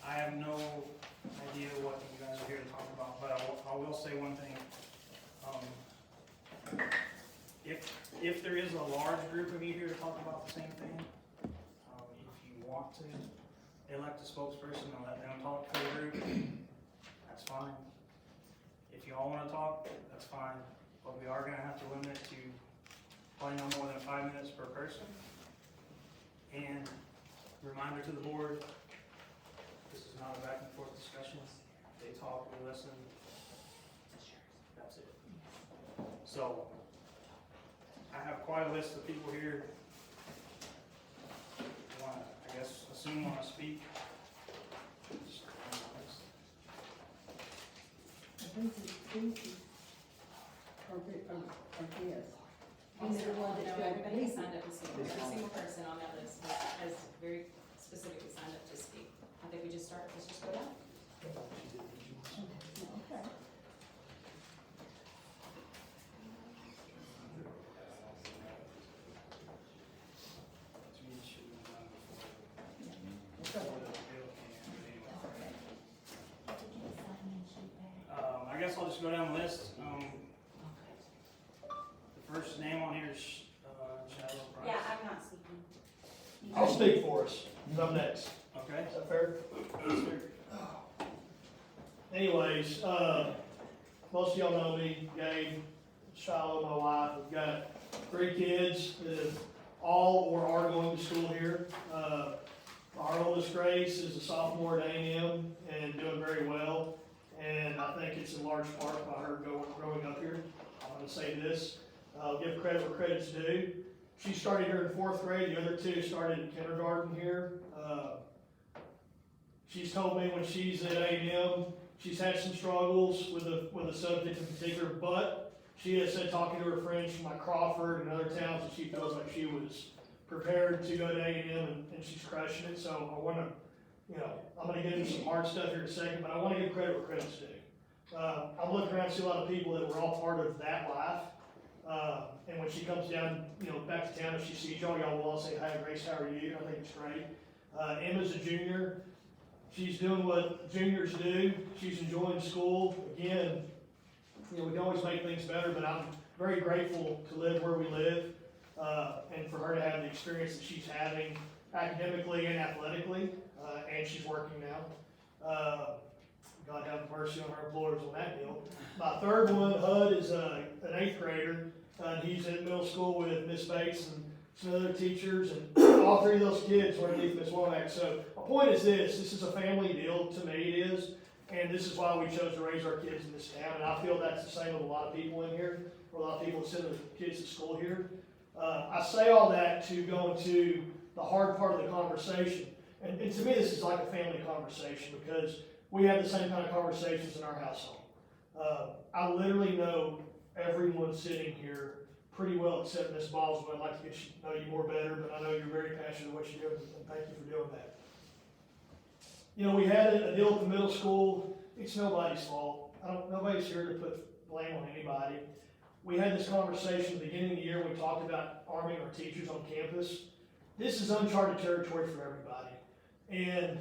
I have no idea what you guys are here to talk about, but I will say one thing. If there is a large group of you here to talk about the same thing, if you want to elect a spokesperson and let them talk to the group, that's fine. If you all wanna talk, that's fine, but we are gonna have to limit it to probably no more than 5 minutes per person. And reminder to the board, this is not a back and forth discussion. They talk, we listen. That's it. So, I have quite a list of people here who wanna, I guess, wanna speak. He's the one that everybody has signed up to speak. Every single person on that list has very specifically signed up to speak. I think we just start, let's just go down. Okay. I guess I'll just go down the list. The first name on here is Shadow Price. Yeah, I'm not speaking. I'll speak for us. I'm next. Okay. Is that fair? Anyways, most of y'all know me, Gabe, Shiloh, my wife. We've got 3 kids that all or are going to school here. Our oldest, Grace, is a sophomore at A&M and doing very well. And I think it's in large part by her growing up here. I'm going to say this, I'll give credit where credit's due. She started here in 4th grade, the other 2 started in kindergarten here. She's told me when she's at A&M, she's had some struggles with a subject in particular, but she has said, talking to her friends from like Crawford and other towns, that she feels like she was prepared to go to A&M and she's crushing it. So I want to, I'm going to get into some hard stuff here in a second, but I want to give credit where credit's due. I'm looking around and see a lot of people that were all part of that life. And when she comes down, back to town, if she sees y'all will all say, "Hi, Grace, how are you?" I think it's great. Emma's a junior. She's doing what juniors do. She's enjoying school. Again, we can always make things better, but I'm very grateful to live where we live, and for her to have the experience that she's having academically and athletically, and she's working now. God have mercy on our employers on that deal. My third one, Hud, is an 8th grader. He's in middle school with Miss Bates and some other teachers, and all 3 of those kids were underneath Miss Womack. So my point is this is a family deal, to me it is, and this is why we chose to raise our kids in this town, and I feel that's the same with a lot of people in here, or a lot of people that send their kids to school here. I say all that to go into the hard part of the conversation, and to me this is like a family conversation, because we have the same kind of conversations in our household. I literally know everyone sitting here pretty well, except Miss Boswell. I'd like to get to know you more better, but I know you're very passionate about what you do, and thank you for doing that. We had a deal at the middle school. It's nobody's fault. Nobody's here to put blame on anybody. We had this conversation at the beginning of the year. We talked about arming our teachers on campus. This is uncharted territory for everybody. And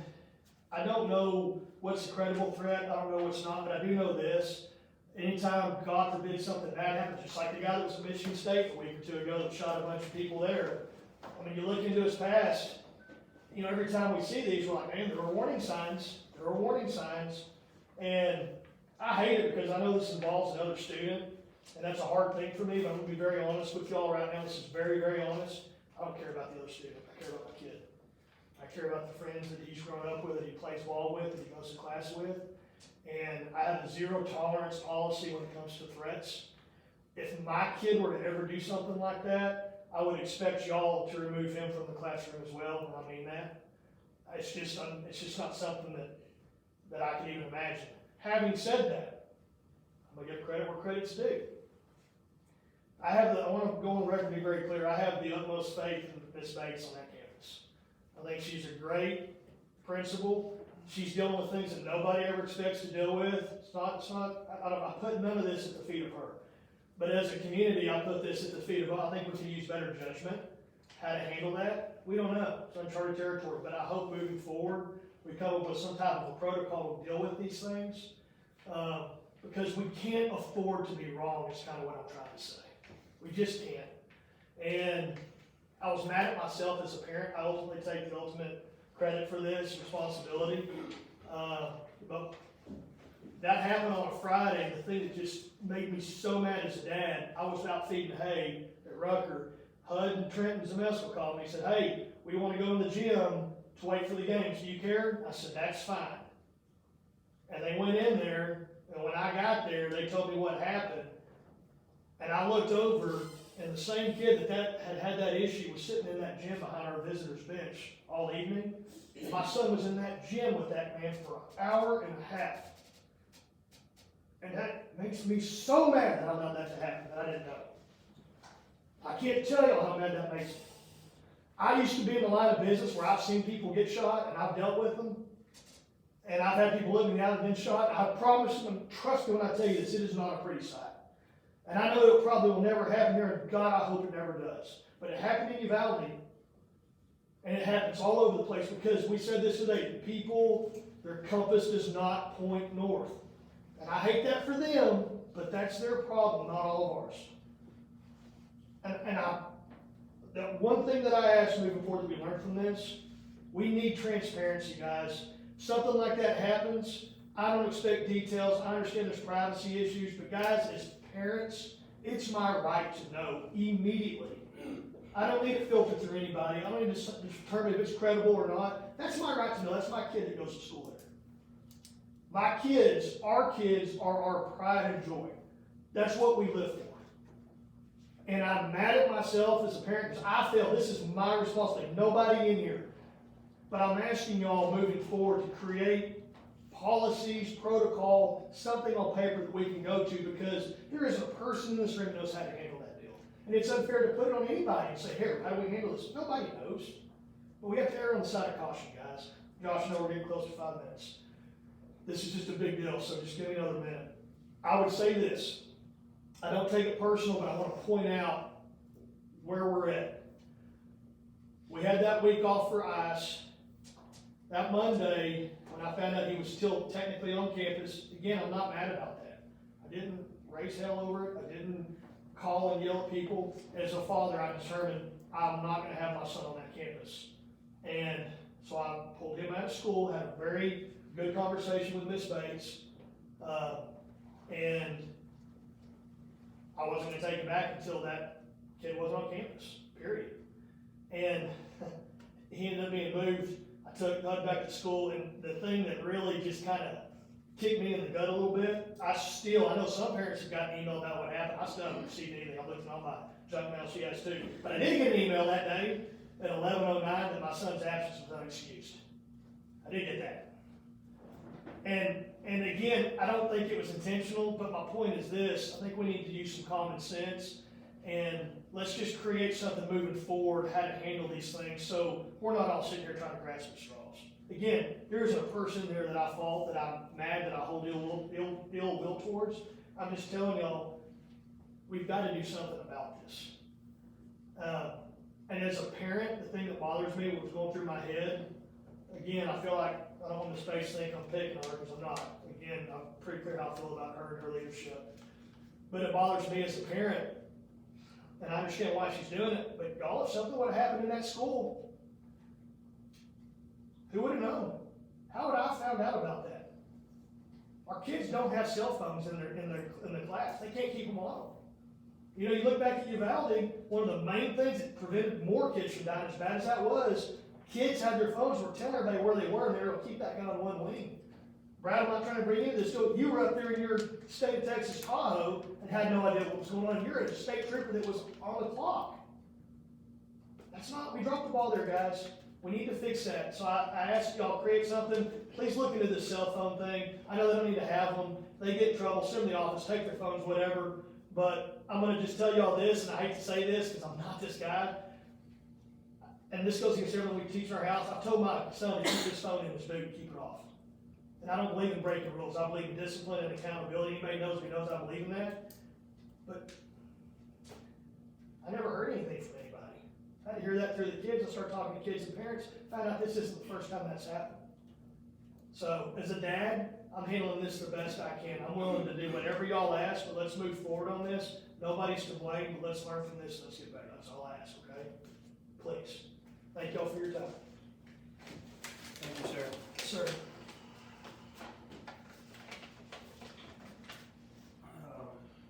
I don't know what's a credible threat. I don't know what's not, but I do know this. Anytime, God forbid, something bad happens, just like the guy that was at Michigan State a week or 2 ago that shot a bunch of people there. You look into his past, every time we see these, we're like, man, there are warning signs. There are warning signs. And I hate it because I know this involves another student, and that's a hard thing for me, but I'm going to be very honest with y'all right now. This is very, very honest. I don't care about the other student. I care about my kid. I care about the friends that he's grown up with, that he plays ball with, that he goes to class with. And I have a 0 tolerance policy when it comes to threats. If my kid were to ever do something like that, I would expect y'all to remove him from the classroom as well, and I mean that. It's just not something that I can even imagine. Having said that, I'm going to give credit where credit's due. I want to go on the record and be very clear. I have the utmost faith in Miss Bates on that campus. I think she's a great principal. She's dealing with things that nobody ever expects to deal with. I put none of this at the feet of her. But as a community, I put this at the feet of, I think we can use better judgment. how to handle that? We don't know, it's uncharted territory, but I hope moving forward, we come up with some type of a protocol to deal with these things. Because we can't afford to be wrong, is kind of what I'm trying to say. We just can't. And I was mad at myself as a parent. I ultimately take the ultimate credit for this responsibility. But that happened on a Friday. The thing that just made me so mad as a dad, I was out feeding hay at Rucker. HUD and Trenton Zemesco called me and said, hey, we want to go in the gym to wait for the games. Do you care? I said, that's fine. And they went in there, and when I got there, they told me what happened. And I looked over, and the same kid that had that issue was sitting in that gym behind our visitor's bench all evening. And my son was in that gym with that man for an hour and a half. And that makes me so mad that I allowed that to happen, that I didn't know. I can't tell you how mad that makes me. I used to be in the line of business where I've seen people get shot, and I've dealt with them. And I've had people look me out and been shot. I promise them, trust me when I tell you this, it is not a pretty sight. And I know it probably will never happen here, and God, I hope it never does. But it happened in Uvalde, and it happens all over the place because we said this today, the people, their compass does not point north. And I hate that for them, but that's their problem, not all of ours. And that one thing that I ask moving forward that we learned from this, we need transparency, guys. Something like that happens, I don't expect details, I understand there's privacy issues, but guys, as parents, it's my right to know immediately. I don't need it filtered through anybody, I don't need to determine if it's credible or not. That's my right to know, that's my kid that goes to school there. My kids, our kids are our pride and joy. That's what we live for. And I'm mad at myself as a parent because I feel this is my responsibility, nobody in here. But I'm asking y'all moving forward to create policies, protocol, something on paper that we can go to because there isn't a person in this room that knows how to handle that deal. And it's unfair to put it on anybody and say, here, how do we handle this? Nobody knows. But we have to err on the side of caution, guys. Josh, I know we're getting close to 5 minutes. This is just a big deal, so just give me another minute. I would say this. I don't take it personal, but I want to point out where we're at. We had that week off for ICE. That Monday, when I found out he was still technically on campus, again, I'm not mad about that. I didn't raise hell over it. I didn't call and yell at people. As a father, I determined I'm not going to have my son on that campus. And so I pulled him out of school, had a very good conversation with Miss Bates, and I wasn't going to take him back until that kid wasn't on campus, period. And he ended up being moved. I took Bud back to school, and the thing that really just kind of kicked me in the gut a little bit, I know some parents have gotten an email about what happened. I still haven't received anything. I'm looking at all my junk mail, she has too. But I did get an email that day at 11:09 that my son's absence was unexcused. I did get that. And again, I don't think it was intentional, but my point is this. I think we need to use some common sense, and let's just create something moving forward, how to handle these things, so we're not all sitting here trying to grasp at straws. Again, there isn't a person there that I fault, that I'm mad, that I hold ill will towards. I'm just telling y'all, we've got to do something about this. And as a parent, the thing that bothers me, what was going through my head, again, I feel like I don't want Miss Bates to think I'm picking on her, because I'm not. Again, I'm pretty clear how I feel about her and her leadership. But it bothers me as a parent, and I understand why she's doing it, but y'all, if something would have happened in that school, who would have known? How would I have found out about that? Our kids don't have cell phones in their class. They can't keep them alone. You know, you look back at Uvalde, one of the main things that prevented more kids from dying, as bad as that was, kids had their phones, were telling everybody where they were, and they were able to keep that guy on one wing. Brad, I'm not trying to bring you into this. So you were up there in your state of Texas, Tahoe, and had no idea what was going on. You're a state trooper that was on the clock. We dropped the ball there, guys. We need to fix that. So I asked y'all to create something. Please look into this cell phone thing. I know they don't need to have them. They get in trouble, send them to the office, take their phones, whatever. But I'm going to just tell y'all this, and I hate to say this because I'm not this guy. And this goes against everything we teach in our house. I've told my son to keep his phone in his boot and keep it off. And I don't believe in breaking rules. I believe in discipline and accountability. Anybody knows me knows I believe in that. But I never heard anything from anybody. I had to hear that through the kids. I started talking to kids and parents, found out this isn't the first time that's happened. So as a dad, I'm handling this the best I can. I'm willing to do whatever y'all ask, but let's move forward on this. Nobody's to blame, but let's learn from this, let's get better. That's all I ask, okay? Please. Thank y'all for your time. Thank you, sir. Sir.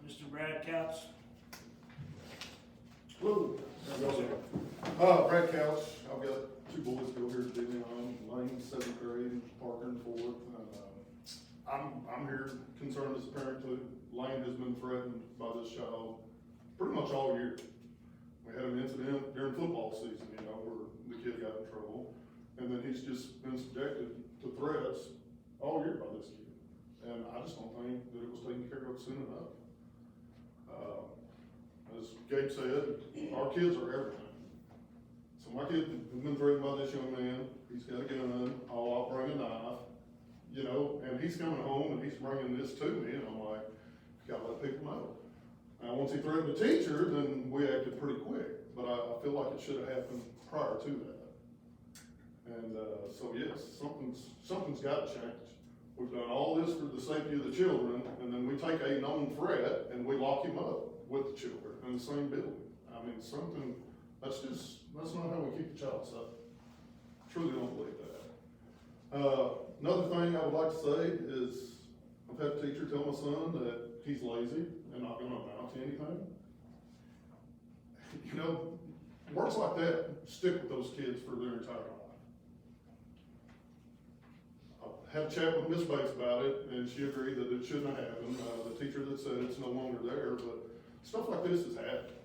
Mr. Brad Couch. Hello. Brad Couch. I've got two boys go here to Leon, Lane, 7th grade, Parker in 4th. I'm here concerned as a parent too. Lane has been threatened by this child pretty much all year. We had an incident during football season, where the kid got in trouble. And then he's just been subjected to threats all year by this kid. And I just don't think that it was taken care of soon enough. As Gabe said, our kids are everything. So my kid has been threatened by this young man. He's got a gun, I'll bring a knife, and he's coming home and he's bringing this to me, and I'm like, you gotta let people know. Now, once he threatened the teacher, then we acted pretty quick, but I feel like it should have happened prior to that. And so yes, something's got to change. We've done all this for the safety of the children, and then we take a known threat and we lock him up with the children in the same building. I mean, that's not how we keep the child safe. Truly don't believe that. Another thing I would like to say is, I've had a teacher tell my son that he's lazy and not gonna amount to anything. Words like that stick with those kids for their entire life. I had a chat with Miss Bates about it, and she agreed that it shouldn't have happened. The teacher that said it's no longer there, but stuff like this has happened.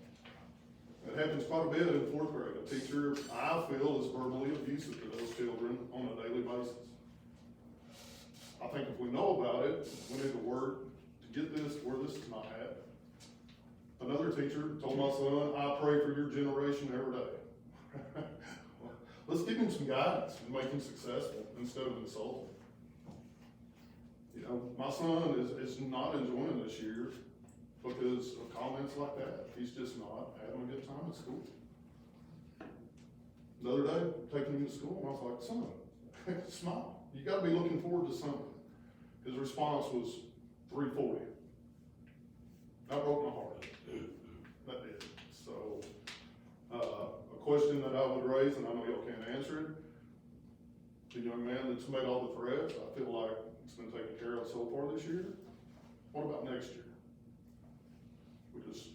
It happens quite a bit in 4th grade. A teacher, I feel, is verbally abusive to those children on a daily basis. I think if we know about it, we need to work to get this to where this is not happening. Another teacher told my son, I pray for your generation every day. Let's give him some guidance and make him successful instead of insulting. My son is not enjoying this year because of comments like that. He's just not having a good time at school. The other day, taking him to school, and I was like, son, smile. You gotta be looking forward to something. His response was 340. That broke my heart. That did. So, a question that I would raise, and I know y'all can't answer it, the young man that's made all the threats, I feel like it's been taken care of so far this year. What about next year? We just,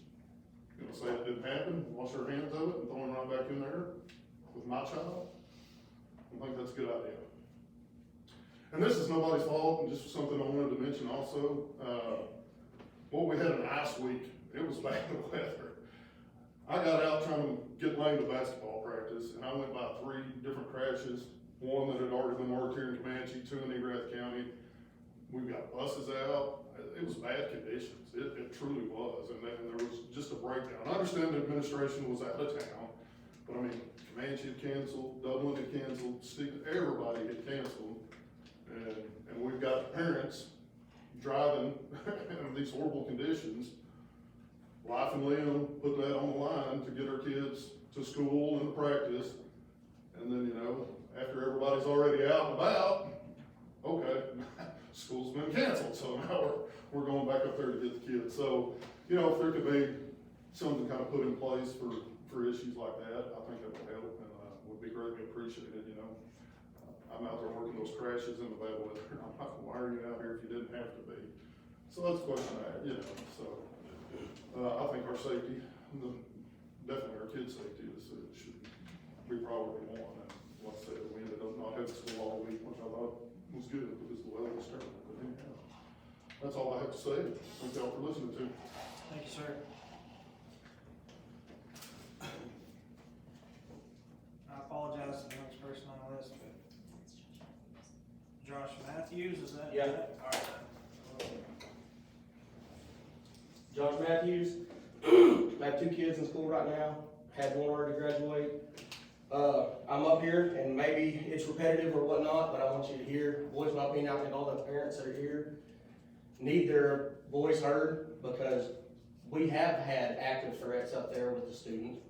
say it didn't happen, wash our hands of it, and throw him right back in there with my child? I think that's a good idea. And this is nobody's fault, and just something I wanted to mention also. We had an ice week. It was bad weather. I got out trying to get Lane to basketball practice, and I went by 3 different crashes. One that had already been marked here in Comanche, 2 in Erath County. We've got buses out. It was bad conditions. It truly was. And then there was just a breakdown. I understand the administration was out of town, but I mean, Comanche had canceled, Dublin had canceled, everybody had canceled. And we've got parents driving in these horrible conditions, life and limb, putting that on the line to get our kids to school and to practice. And then, after everybody's already out and about, okay, school's been canceled, so now we're going back up there to get the kids. So, if there could be something kind of put in place for issues like that, I think that would help and would be greatly appreciated, I'm out there working those crashes in the bad weather. I'm not gonna wire you out here if you didn't have to be. So that's a question I had, so, I think our safety, definitely our kids' safety should be priority 1. And like I said, we ended up not having school all week, which I thought was good because the weather was terrible. But anyhow, that's all I have to say. Thank y'all for listening to me. Thank you, sir. I apologize to the next person on the list, but Josh Matthews, is that? Yeah. All right. Josh Matthews. I have 2 kids in school right now. Had one already graduate. I'm up here, and maybe it's repetitive or whatnot, but I want you to hear voice my opinion. I think all the parents that are here need their voice heard because we have had active threats up there with the student.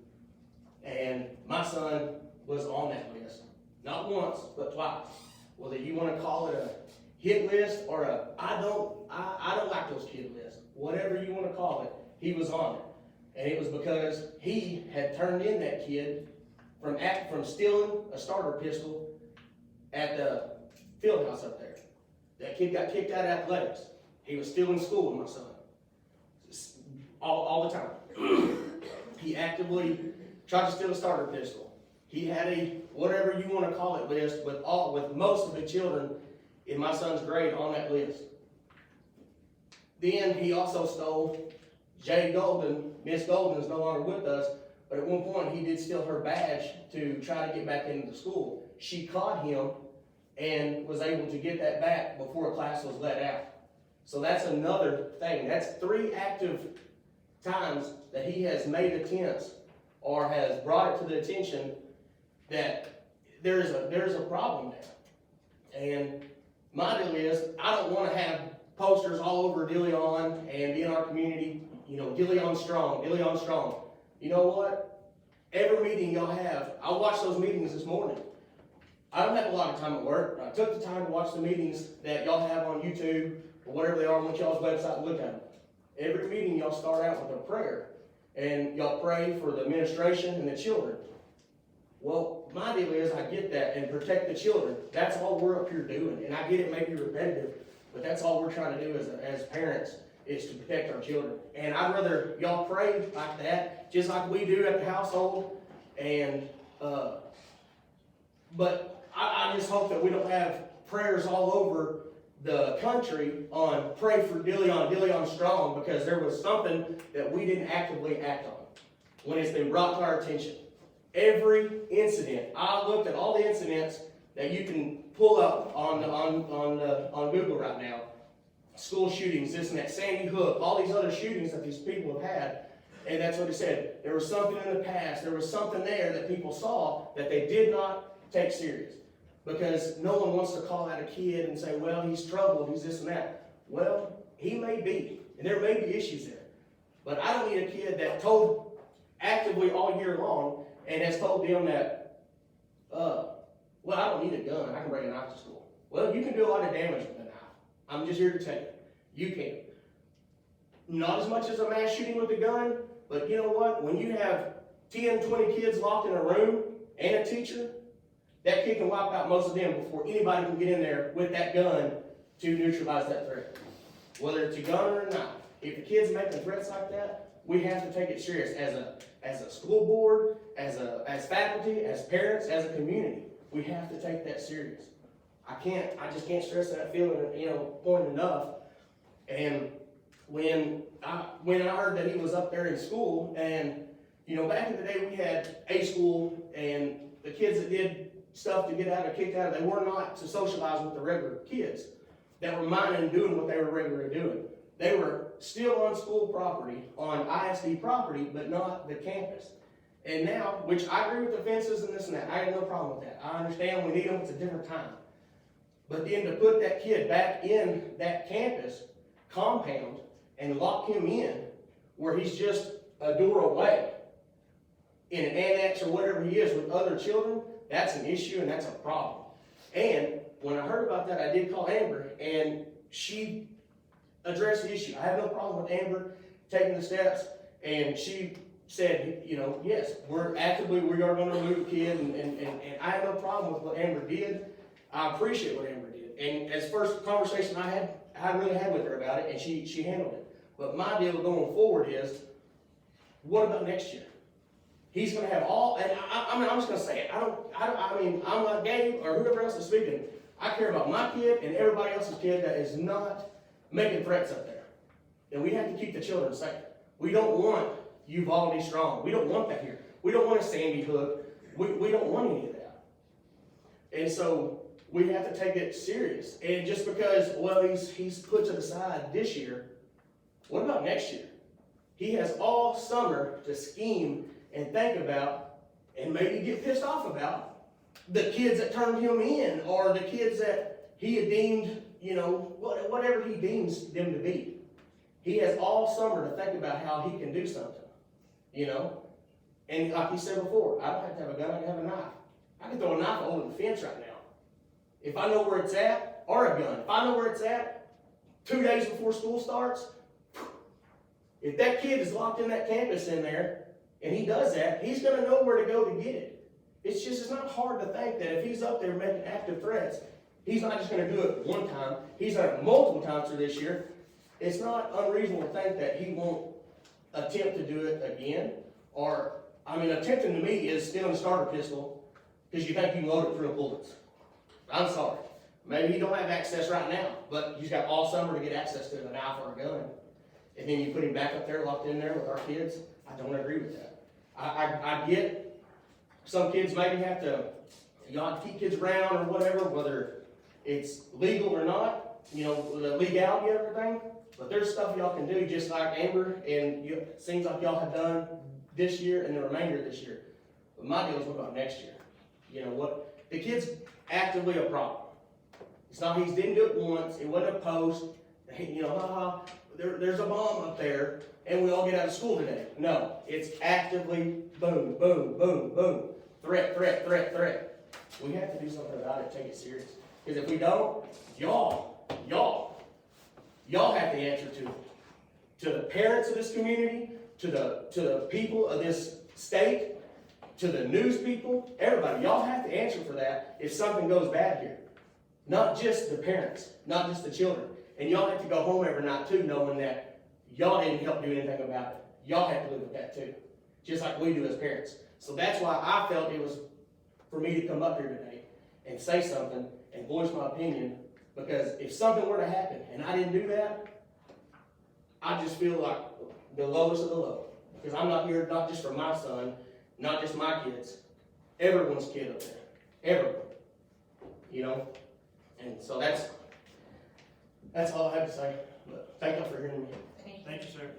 And my son was on that list, not once, but twice. Whether you wanna call it a hit list or I don't like those kid lists, whatever you wanna call it, he was on it. And it was because he had turned in that kid from stealing a starter pistol at the field house up there. That kid got kicked out of athletics. He was still in school with my son. All the time. He actively tried to steal a starter pistol. He had a, whatever you want to call it, list with most of the children in my son's grade on that list. Then he also stole Jay Golden. Miss Golden is no longer with us, but at one point he did steal her badge to try to get back into the school. She caught him and was able to get that back before class was let out. So that's another thing. That's 3 active times that he has made attempts or has brought it to the attention that there's a problem there. And my deal is, I don't want to have posters all over DeLeon and in our community, DeLeon strong, DeLeon strong. You know what? Every meeting y'all have, I watched those meetings this morning. I don't have a lot of time at work. I took the time to watch the meetings that y'all have on YouTube or whatever they are on y'all's website and look at them. Every meeting y'all start out with a prayer, and y'all pray for the administration and the children. Well, my deal is I get that, and protect the children. That's all we're up here doing, and I get it may be repetitive, but that's all we're trying to do as parents is to protect our children. And I'd rather y'all pray like that, just like we do at the household, and but I just hope that we don't have prayers all over the country on pray for DeLeon strong, because there was something that we didn't actively act on when it's been brought to our attention. Every incident, I looked at all the incidents that you can pull up on Google right now. School shootings, this and that, Sandy Hook, all these other shootings that these people have had. And that's what it said. There was something in the past, there was something there that people saw that they did not take serious. Because no one wants to call out a kid and say, well, he's troubled, he's this and that. Well, he may be, and there may be issues there. But I don't need a kid that told actively all year long and has told them that, well, I don't need a gun, I can bring a knife to school. Well, you can do a lot of damage with a knife. I'm just here to tell you can. Not as much as a mass shooting with a gun, but you know what? When you have 10, 20 kids locked in a room and a teacher, that kid can wipe out most of them before anybody can get in there with that gun to neutralize that threat. Whether it's a gun or a knife. If the kid's making threats like that, we have to take it serious as a school board, as faculty, as parents, as a community. We have to take that serious. I just can't stress that feeling, point enough. And when I heard that he was up there in school, and back in the day we had a school, and the kids that did stuff to get kicked out, they were not to socialize with the regular kids that were minding and doing what they were regularly doing. They were still on school property, on ISD property, but not the campus. And now, which I agree with the fences and this and that, I have no problem with that. I understand we need them, it's a different time. But then to put that kid back in that campus compound and lock him in where he's just a door away in an annex or whatever he is with other children, that's an issue and that's a problem. And when I heard about that, I did call Amber, and she addressed the issue. I have no problem with Amber taking the steps, and she said, yes, we are going to remove the kid, and I have no problem with what Amber did. I appreciate what Amber did. And as first conversation I really had with her about it, and she handled it. But my deal going forward is, what about next year? He's going to have all, and I'm just going to say it. I'm like Gabe or whoever else is speaking. I care about my kid and everybody else's kid that is not making threats up there. And we have to keep the children safe. We don't want Uvalde strong. We don't want that here. We don't want a Sandy Hook. We don't want any of that. And so we have to take it serious. And just because, he's put to the side this year, what about next year? He has all summer to scheme and think about, and maybe get pissed off about, the kids that turned him in, or the kids that he had deemed, whatever he deems them to be. He has all summer to think about how he can do something, And like you said before, I don't have to have a gun, I can have a knife. I can throw a knife over the fence right now. If I know where it's at, or a gun, if I know where it's at, 2 days before school starts, if that kid is locked in that campus in there, and he does that, he's gonna know where to go to get it. It's not hard to think that if he's up there making active threats, he's not just gonna do it one time, he's done it multiple times through this year. It's not unreasonable to think that he won't attempt to do it again, or, attempting to me is stealing a starter pistol, because you think you can load it full of bullets. I'm sorry. Maybe he don't have access right now, but he's got all summer to get access to a knife or a gun. And then you put him back up there, locked in there with our kids. I don't agree with that. I get some kids maybe have to, have to keep kids around or whatever, whether it's legal or not, the legality of everything. But there's stuff y'all can do, just like Amber, and it seems like y'all have done this year and the remainder of this year. But my deal is what about next year? You know what? The kid's actively a problem. It's not he didn't do it once, it wasn't a post, there's a bomb up there, and we all get out of school today. No, it's actively boom, boom, boom, boom. Threat, threat, threat, threat. We have to do something about it, take it serious. Because if we don't, y'all have to answer to the parents of this community, to the people of this state, to the news people, everybody. Y'all have to answer for that if something goes bad here. Not just the parents, not just the children. And y'all have to go home every night too, knowing that y'all didn't help do anything about it. Y'all have to live with that too, just like we do as parents. So that's why I felt it was for me to come up here today and say something and voice my opinion, because if something were to happen and I didn't do that, I just feel like the lowest of the low. Because I'm not here not just for my son, not just my kids, everyone's kid up there, everyone, And so that's all I have to say. But thank you for hearing me. Thank you, sir.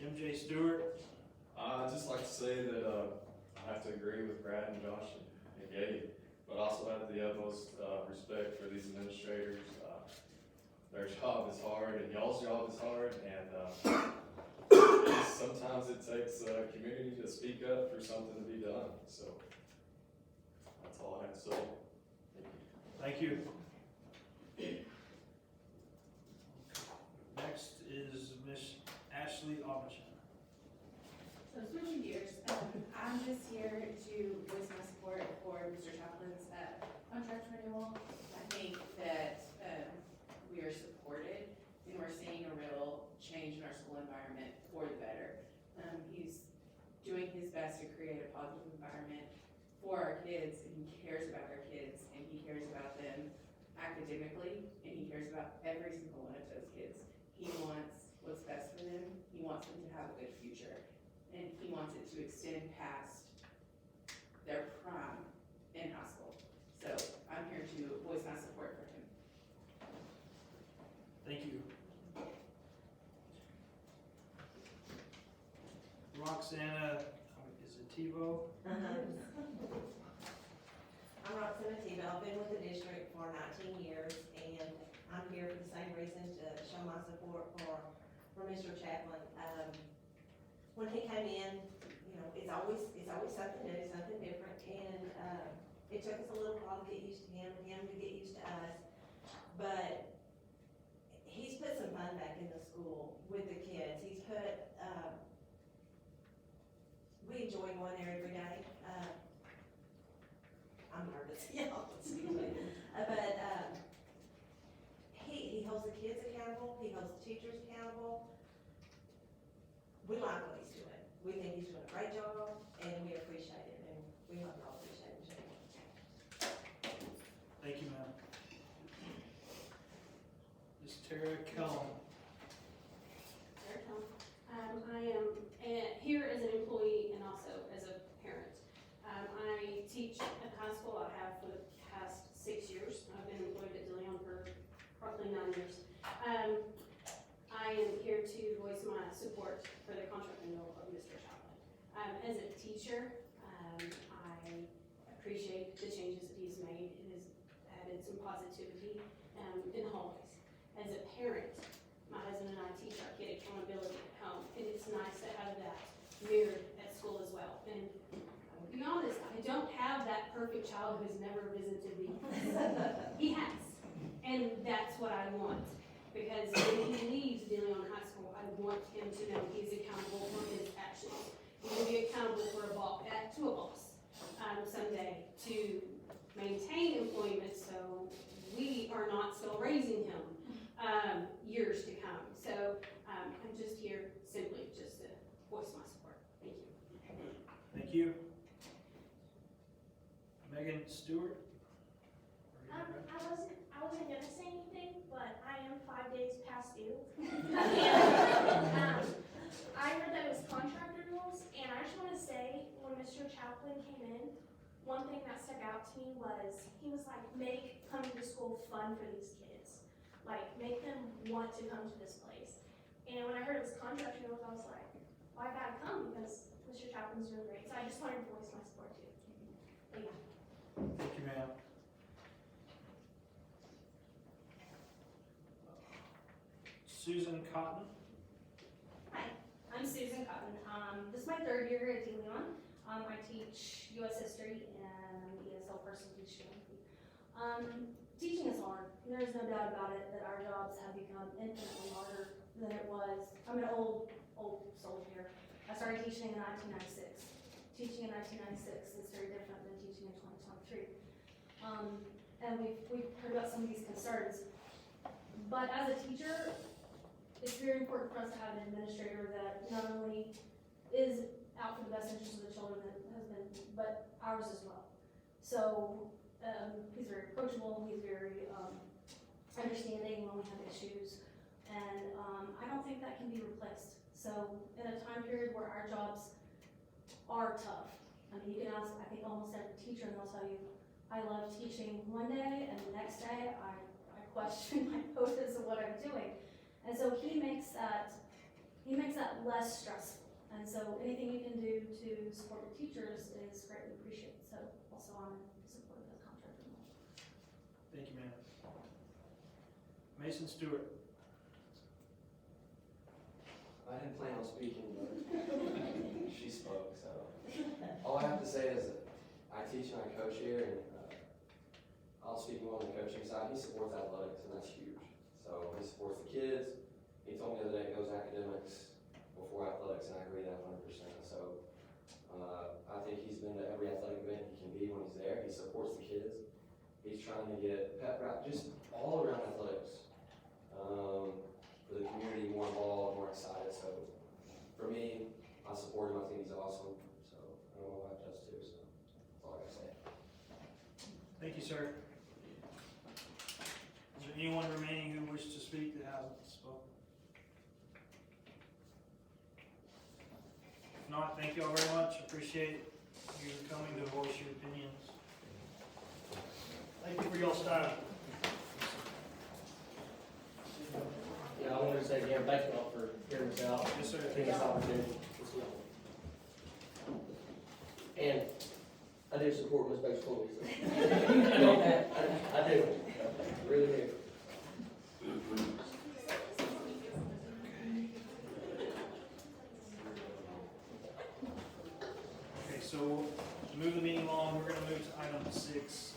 MJ Stewart. I'd just like to say that I have to agree with Brad and Josh and Gabe, but also have the utmost respect for these administrators. Their job is hard, and y'all's job is hard, and sometimes it takes a community to speak up for something to be done. So that's all I have to say. Thank you. Next is Miss Ashley Aubuchon. So switching gears, I'm just here to voice my support for Mr. Chaplin's contract renewal. I think that we are supported and we're seeing a real change in our school environment for the better. He's doing his best to create a positive environment for our kids, and he cares about our kids, and he cares about them academically, and he cares about every single one of those kids. He wants what's best for them. He wants them to have a good future. And he wants it to extend past their prime in high school. So I'm here to voice my support for him. Thank you. Roxana, is it Tebow? I'm Roxana Tebow. I've been with the district for 19 years, and I'm here for the same reason, to show my support for Mr. Chaplin. When he came in, it's always something new, something different, and it took us a little while to get used to him to get used to us. But he's put some fun back in the school with the kids. He's put, we enjoy going there every day. I'm nervous, excuse me. But he holds the kids accountable, he holds the teachers accountable. We like what he's doing. We think he's doing a great job, and we appreciate it, and we hope y'all appreciate it too. Thank you, ma'am. Ms. Tara Kellum. I am here as an employee and also as a parent. I teach at the high school. I have for the past 6 years. I've been employed at De Leon for roughly 9 years. I am here to voice my support for the contract renewal of Mr. Chaplin. As a teacher, I appreciate the changes that he's made. It has added some positivity in the hallways. As a parent, my husband and I teach our kid accountability at home, and it's nice to have that mirrored at school as well. And to be honest, I don't have that perfect child who's never visited me. He has, and that's what I want. Because when he leaves De Leon High School, I want him to know he's accountable for his actions. He will be accountable to a boss someday to maintain employment, so we are not still raising him years to come. So I'm just here simply just to voice my support. Thank you. Thank you. Megan Stewart? I wasn't gonna say anything, but I am 5 days past due. And, I heard that it was contract renewals, and I just wanna say, when Mr. Chaplin came in, one thing that stuck out to me was, he was like, make coming to school fun for these kids. Like, make them want to come to this place. And when I heard it was contract renewals, I was like, well, I gotta come, because Mr. Chaplin's doing great. So I just wanted to voice my support too. Thank you. Thank you, ma'am. Susan Cotton? Hi, I'm Susan Cotton. This is my 3rd year at De Leon. I teach U.S. history and I'm the ESL person teaching. Teaching is hard. There's no doubt about it that our jobs have become infinitely harder than it was. I'm an old soldier here. I started teaching in 1996. Teaching in 1996 is very different than teaching in 2023. And we've heard about some of these concerns. But as a teacher, it's very important for us to have an administrator that not only is out for the best interest of the children that has been, but ours as well. So he's very approachable, he's very understanding when we have issues, and I don't think that can be replaced. So in a time period where our jobs are tough, I mean, you can ask, I think, almost every teacher, and they'll tell you, I love teaching one day, and the next day I question my motives of what I'm doing. And so he makes that less stressful. And so anything you can do to support the teachers is greatly appreciated. So also I'm supportive of the contract renewal. Thank you, ma'am. Mason Stewart? I didn't plan on speaking, but she spoke, so. All I have to say is that I teach and I coach here, and I'll speak more on the coaching side. He supports athletics, and that's huge. So he supports the kids. He told me the other day it goes academics before athletics, and I agree with that 100%. So I think he's been to every athletic event he can be when he's there. He supports the kids. He's trying to get pep rap, just all around athletics, for the community more involved, more excited. So for me, I support him. I think he's awesome. So I know my wife does too. So that's all I gotta say. Thank you, sir. Is there anyone remaining who wishes to speak that hasn't spoken? If not, thank you all very much. Appreciate you coming to voice your opinions. Thank you for y'all's time. Yeah, I wanted to say again, thank you all for hearing us out. Yes, sir. Taking this opportunity. And I do support Ms. Bates fully, so. I do, really do. Okay, so to move the meeting along, we're gonna move to item 6,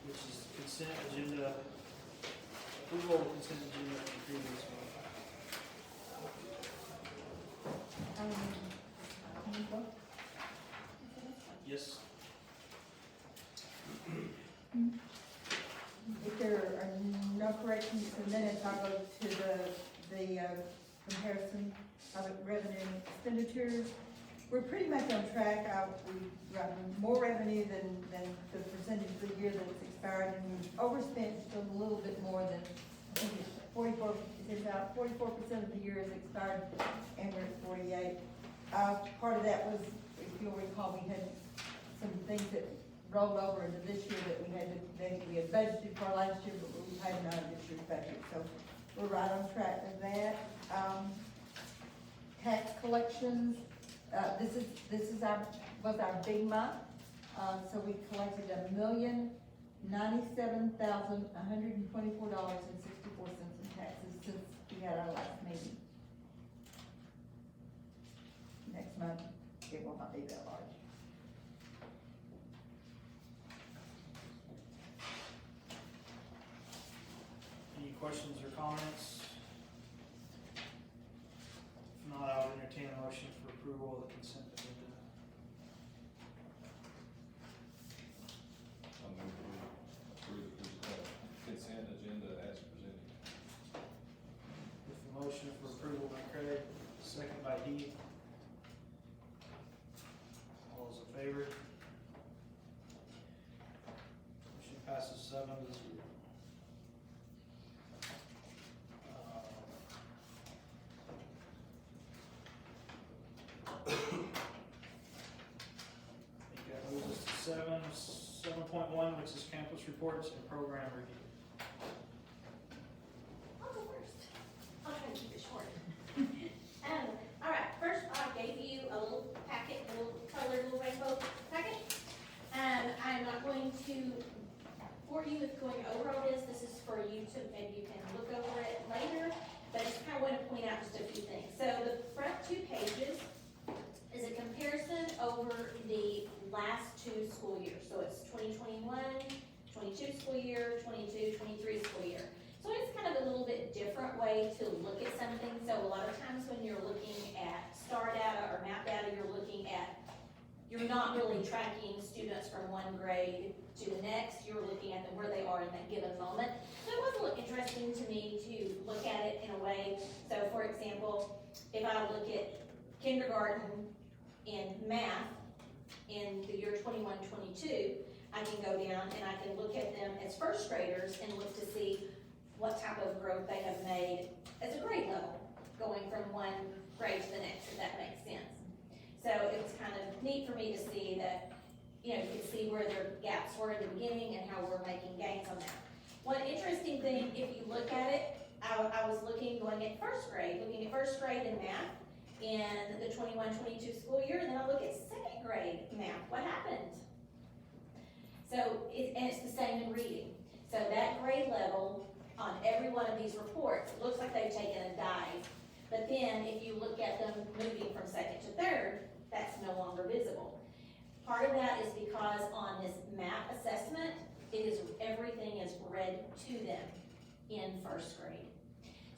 which is consent agenda. Approval of consent agenda in the previous one. Yes. If there are no corrections to minutes, I'll go to the comparison of revenue and expenditures. We're pretty much on track. We've got more revenue than the percentage of the year that's expired, and we've overspent just a little bit more than, I think it's 44%, it's about 44% of the year is expired, and we're at 48. Part of that was, if you'll recall, we had some things that rolled over into this year that we had budgeted for last year, but we paid out of this year's budget. So we're right on track with that. Tax collections, was our big month. So we collected $97,124.64 in taxes since we had our last meeting. Next month, it will not be that large. Any questions or comments? If not, I would entertain a motion for approval of the consent agenda. I'll move to approve the consent agenda as presented. With the motion for approval by Craig, second by Heath. All those in favor? Motion passes 7-0. I think that moves us to 7.1, which is campus reports and program review. I'll go first. I'll try and keep it short. All right, first I gave you a little packet, a little colored little rainbow packet. I'm not going to bore you with going over all this. This is for you to, maybe you can look over it later, but I just kind of want to point out just a few things. So the front 2 pages is a comparison over the last 2 school years. So it's 2021, 22 school year, 22, 23 school year. So it's kind of a little bit different way to look at something. So a lot of times when you're looking at STAR data or MAP data, you're not really tracking students from one grade to the next. You're looking at them where they are in that given moment. So it was a little interesting to me to look at it in a way. So for example, if I look at kindergarten in math in the year 21-22, I can go down and I can look at them as first graders and look to see what type of growth they have made as a grade level, going from one grade to the next, if that makes sense. So it was kind of neat for me to see that, you could see where their gaps were in the beginning and how we're making gains on that. One interesting thing, if you look at it, I was going at first grade in math in the 21-22 school year, and then I look at second grade math. What happened? So, and it's the same in reading. So that grade level on every one of these reports, it looks like they've taken a dive. But then if you look at them moving from second to third, that's no longer visible. Part of that is because on this MAP assessment, everything is read to them in first grade.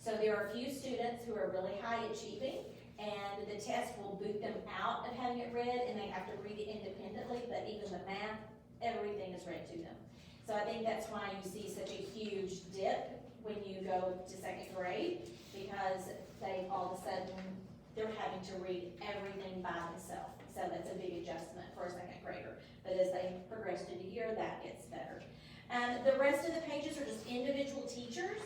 So there are a few students who are really high achieving, and the test will boot them out of having it read, and they have to read it independently, but even the math, everything is read to them. So I think that's why you see such a huge dip when you go to second grade, because all of a sudden, they're having to read everything by themselves. So that's a big adjustment for a second grader. But as they progress through the year, that gets better. The rest of the pages are just individual teachers.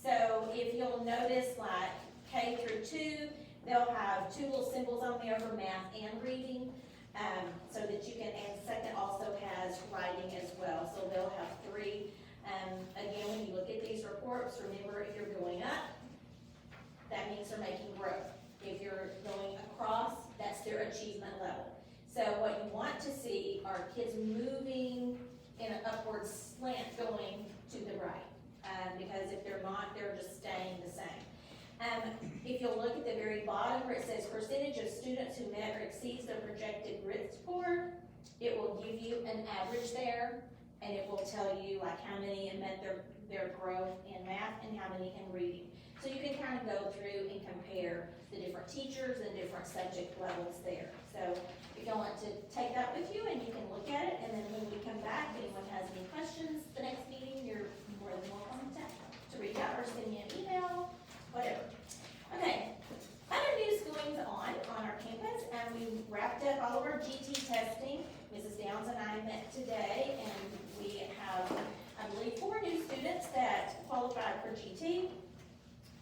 So if you'll notice, like K through 2, they'll have 2 little symbols on there for math and reading, so that you can, and second also has writing as well. So they'll have 3. Again, when you look at these reports, remember if you're going up, that means they're making growth. If you're going across, that's their achievement level. So what you want to see are kids moving in an upward slant going to the right. Because if they're not, they're just staying the same. If you'll look at the very bottom where it says percentage of students who met or exceeds their projected grit score, it will give you an average there, and it will tell you like how many met their growth in math and how many in reading. So you can kind of go through and compare the different teachers and different subject levels there. So if you want to take that with you and you can look at it, and then when we come back, if anyone has any questions, the next meeting, you're more than welcome to reach out or send me an email, whatever. Okay, other news going on our campus, and we wrapped up all of our GT testing. Mrs. Downs and I met today, and we have, I believe, 4 new students that qualified for GT.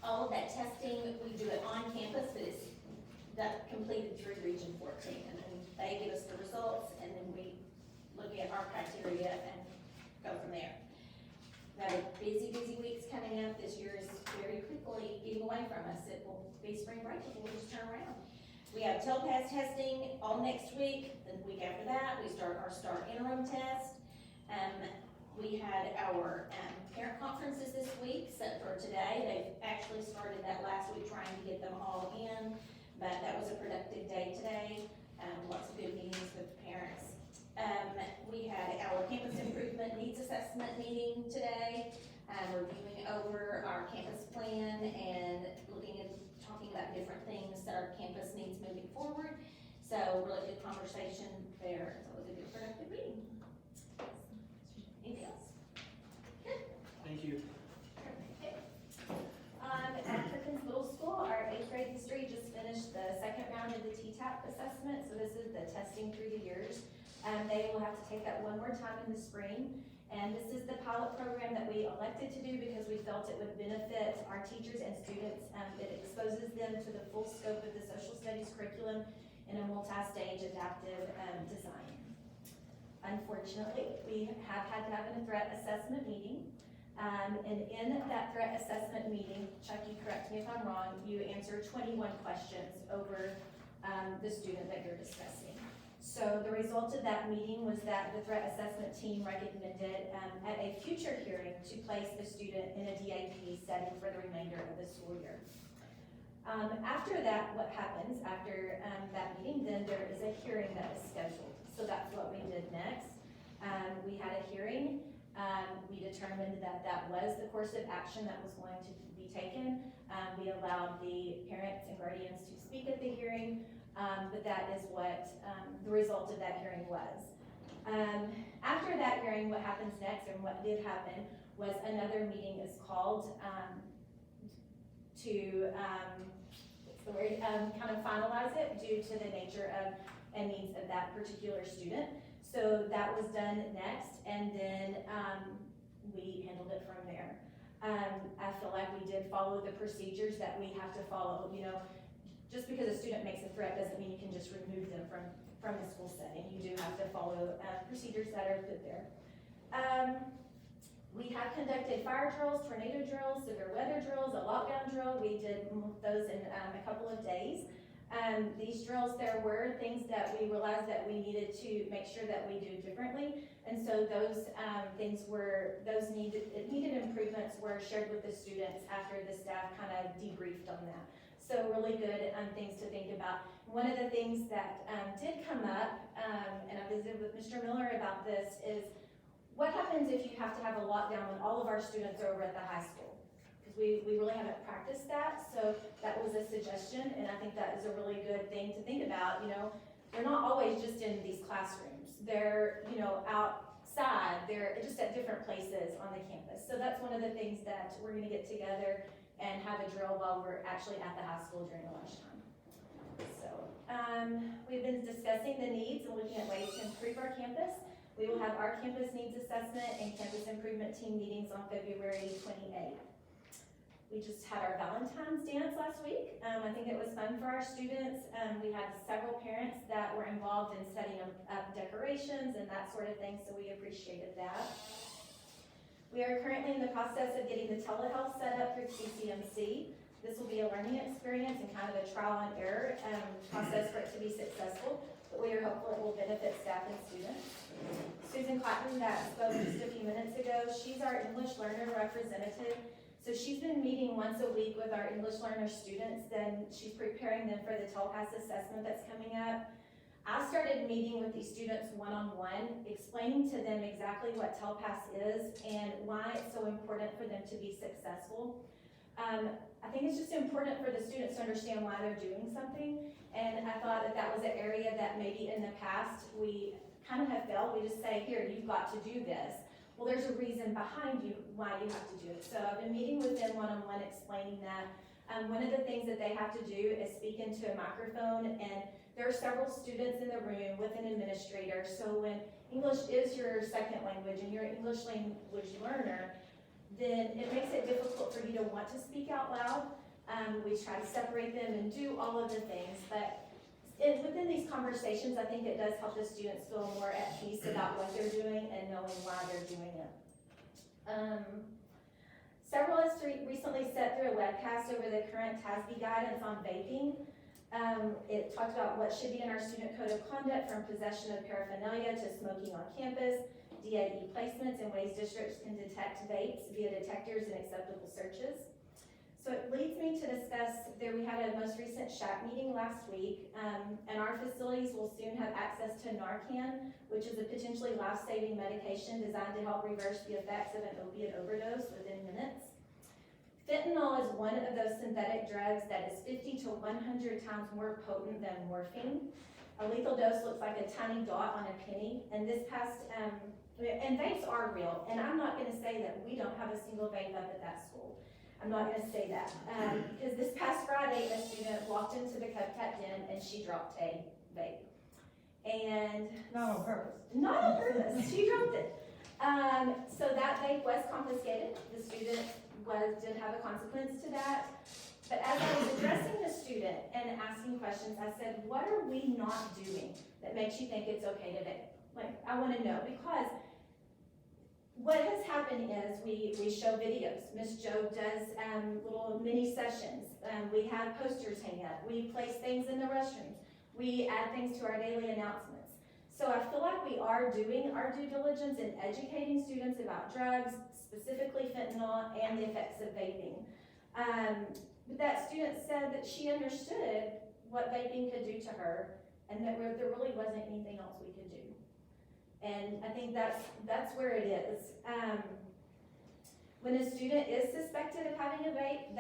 All of that testing, we do it on campus, but it's completed through Region 14. And then they give us the results, and then we look at our criteria and go from there. We have busy weeks coming up. This year is very quickly getting away from us. It will be spring break before we just turn around. We have TELPAS testing all next week. The week after that, we start our STAR interim test. We had our parent conferences this week, set for today. They actually started that last week trying to get them all in, but that was a productive day today. Lots of good meetings with parents. We had our campus improvement needs assessment meeting today, reviewing over our campus plan and looking at, talking about different things that our campus needs moving forward. So really good conversation there. So it was a good productive meeting. Anything else? Thank you. At Perkins Middle School, our 8th grade history just finished the second round of the TTAP assessment, so this is the testing through the years. They will have to take that one more time in the spring, and this is the pilot program that we elected to do because we felt it would benefit our teachers and students. It exposes them to the full scope of the social studies curriculum in a multi-stage adaptive design. Unfortunately, we have had to have a threat assessment meeting. And in that threat assessment meeting, Chuck, you correct me if I'm wrong, you answered 21 questions over the student that you're discussing. So the result of that meeting was that the threat assessment team recommended at a future hearing to place the student in a DAP setting for the remainder of the school year. After that, what happens after that meeting, then there is a hearing that is scheduled. So that's what we did next. We had a hearing. We determined that that was the course of action that was going to be taken. We allowed the parents and guardians to speak at the hearing, but that is what the result of that hearing was. After that hearing, what happens next and what did happen was another meeting is called to kind of finalize it due to the nature of and needs of that particular student. So that was done next, and then we handled it from there. I feel like we did follow the procedures that we have to follow. You know, just because a student makes a threat doesn't mean you can just remove them from the school setting. You do have to follow procedures that are put there. We have conducted fire drills, tornado drills, severe weather drills, a lockdown drill. We did those in a couple of days. These drills, there were things that we realized that we needed to make sure that we do differently. And so those needed improvements were shared with the students after the staff kind of debriefed on that. So really good things to think about. One of the things that did come up, and I visited with Mr. Miller about this, is what happens if you have to have a lockdown when all of our students are over at the high school? We really haven't practiced that, so that was a suggestion, and I think that is a really good thing to think about. You know, they're not always just in these classrooms. They're, you know, outside, they're just at different places on the campus. So that's one of the things that we're gonna get together and have a drill while we're actually at the high school during lunchtime. So, we've been discussing the needs and looking at ways to improve our campus. We will have our campus needs assessment and campus improvement team meetings on February 28th. We just had our Valentine's dance last week. I think it was fun for our students. We had several parents that were involved in setting up decorations and that sort of thing, so we appreciated that. We are currently in the process of getting the telehealth set up through CCMC. This will be a learning experience and kind of a trial and error process for it to be successful, but we are hopeful it will benefit staff and students. Susan Cotton that spoke just a few minutes ago, she's our English learner representative. So she's been meeting once a week with our English learner students, then she's preparing them for the TELPAS assessment that's coming up. I started meeting with these students one-on-one, explaining to them exactly what TELPAS is and why it's so important for them to be successful. I think it's just important for the students to understand why they're doing something, and I thought that that was an area that maybe in the past we kind of have failed. We just say, here, you've got to do this. Well, there's a reason behind why you have to do it. So I've been meeting with them one-on-one, explaining that. One of the things that they have to do is speak into a microphone, and there are several students in the room with an administrator. So when English is your second language and you're an English language learner, then it makes it difficult for you to want to speak out loud. We try to separate them and do all of the things, but within these conversations, I think it does help the students feel more at peace about what they're doing and knowing why they're doing it. Several of us recently sat through a webcast over the current TASB guidance on vaping. It talked about what should be in our student code of conduct, from possession of paraphernalia to smoking on campus. DIE placements and ways districts can detect vapes via detectors and acceptable searches. So it leads me to discuss, we had a most recent SHAC meeting last week, and our facilities will soon have access to Narcan, which is a potentially life-saving medication designed to help reverse the effects of an opiate overdose within minutes. Fentanyl is one of those synthetic drugs that is 50 to 100 times more potent than morphine. A lethal dose looks like a tiny dot on a penny, and and vapes are real, and I'm not gonna say that we don't have a single vape up at that school. I'm not gonna say that, because this past Friday, a student walked into the Cupcake Den and she dropped a vape. And. Not on purpose. Not on purpose, she dropped it. So that vape was confiscated, the student did have a consequence to that. But as I was addressing the student and asking questions, I said, what are we not doing that makes you think it's okay to vape? Like, I wanna know, because what has happened is we show videos. Miss Jo does little mini sessions. We have posters hang up. We place things in the restrooms. We add things to our daily announcements. So I feel like we are doing our due diligence in educating students about drugs, specifically fentanyl, and the effects of vaping. But that student said that she understood what vaping could do to her, and that there really wasn't anything else we could do. And I think that's where it is. When a student is suspected of having a vape,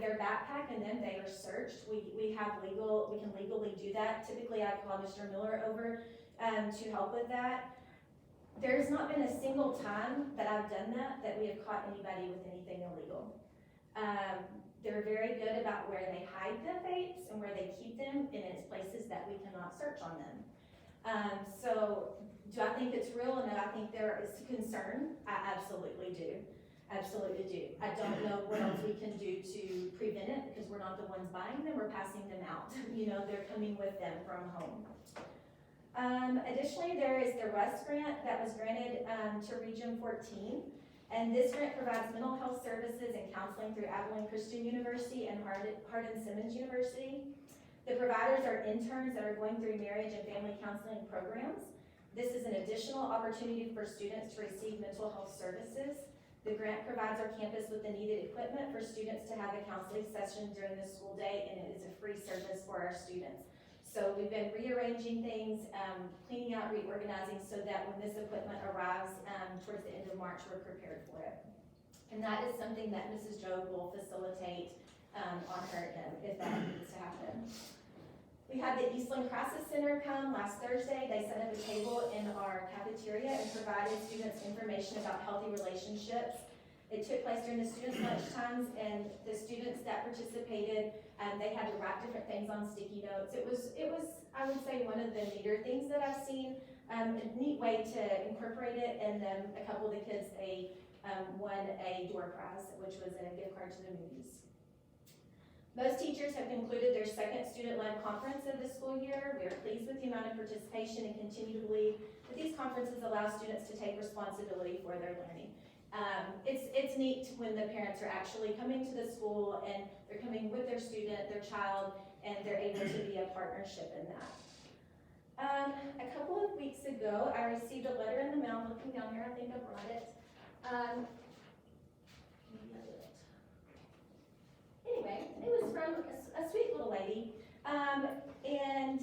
their backpack and then they are searched. We can legally do that. Typically, I call Mr. Miller over to help with that. There's not been a single time that I've done that we have caught anybody with anything illegal. They're very good about where they hide the vapes and where they keep them, and it's places that we cannot search on them. So do I think it's real? No, I think there is concern. I absolutely do. Absolutely do. I don't know what else we can do to prevent it because we're not the ones buying them, we're passing them out. You know, they're coming with them from home. Additionally, there is the RUST grant that was granted to Region 14. And this grant provides mental health services and counseling through Abilene Christian University and Hardin-Simmons University. The providers are interns that are going through marriage and family counseling programs. This is an additional opportunity for students to receive mental health services. The grant provides our campus with the needed equipment for students to have a counseling session during the school day, and it is a free service for our students. So we've been rearranging things, cleaning out, reorganizing so that when this equipment arrives towards the end of March, we're prepared for it. And that is something that Mrs. Joe will facilitate on her end if that needs to happen. We had the Eastland Crisis Center come last Thursday. They set up a table in our cafeteria and provided students information about healthy relationships. It took place during the students' lunch times, and the students that participated, they had to write different things on sticky notes. It was, I would say, one of the neater things that I've seen. A neat way to incorporate it, and then a couple of the kids, they won a door prize, which was a gift card to the movies. Most teachers have concluded their second student-led conference of the school year. We are pleased with the amount of participation and continue to believe that these conferences allow students to take responsibility for their learning. It's neat when the parents are actually coming to the school and they're coming with their student, their child, and they're able to be a partnership in that. A couple of weeks ago, I received a letter in the mail. I'm looking down here, I think I brought it. Anyway, it was from a sweet little lady, and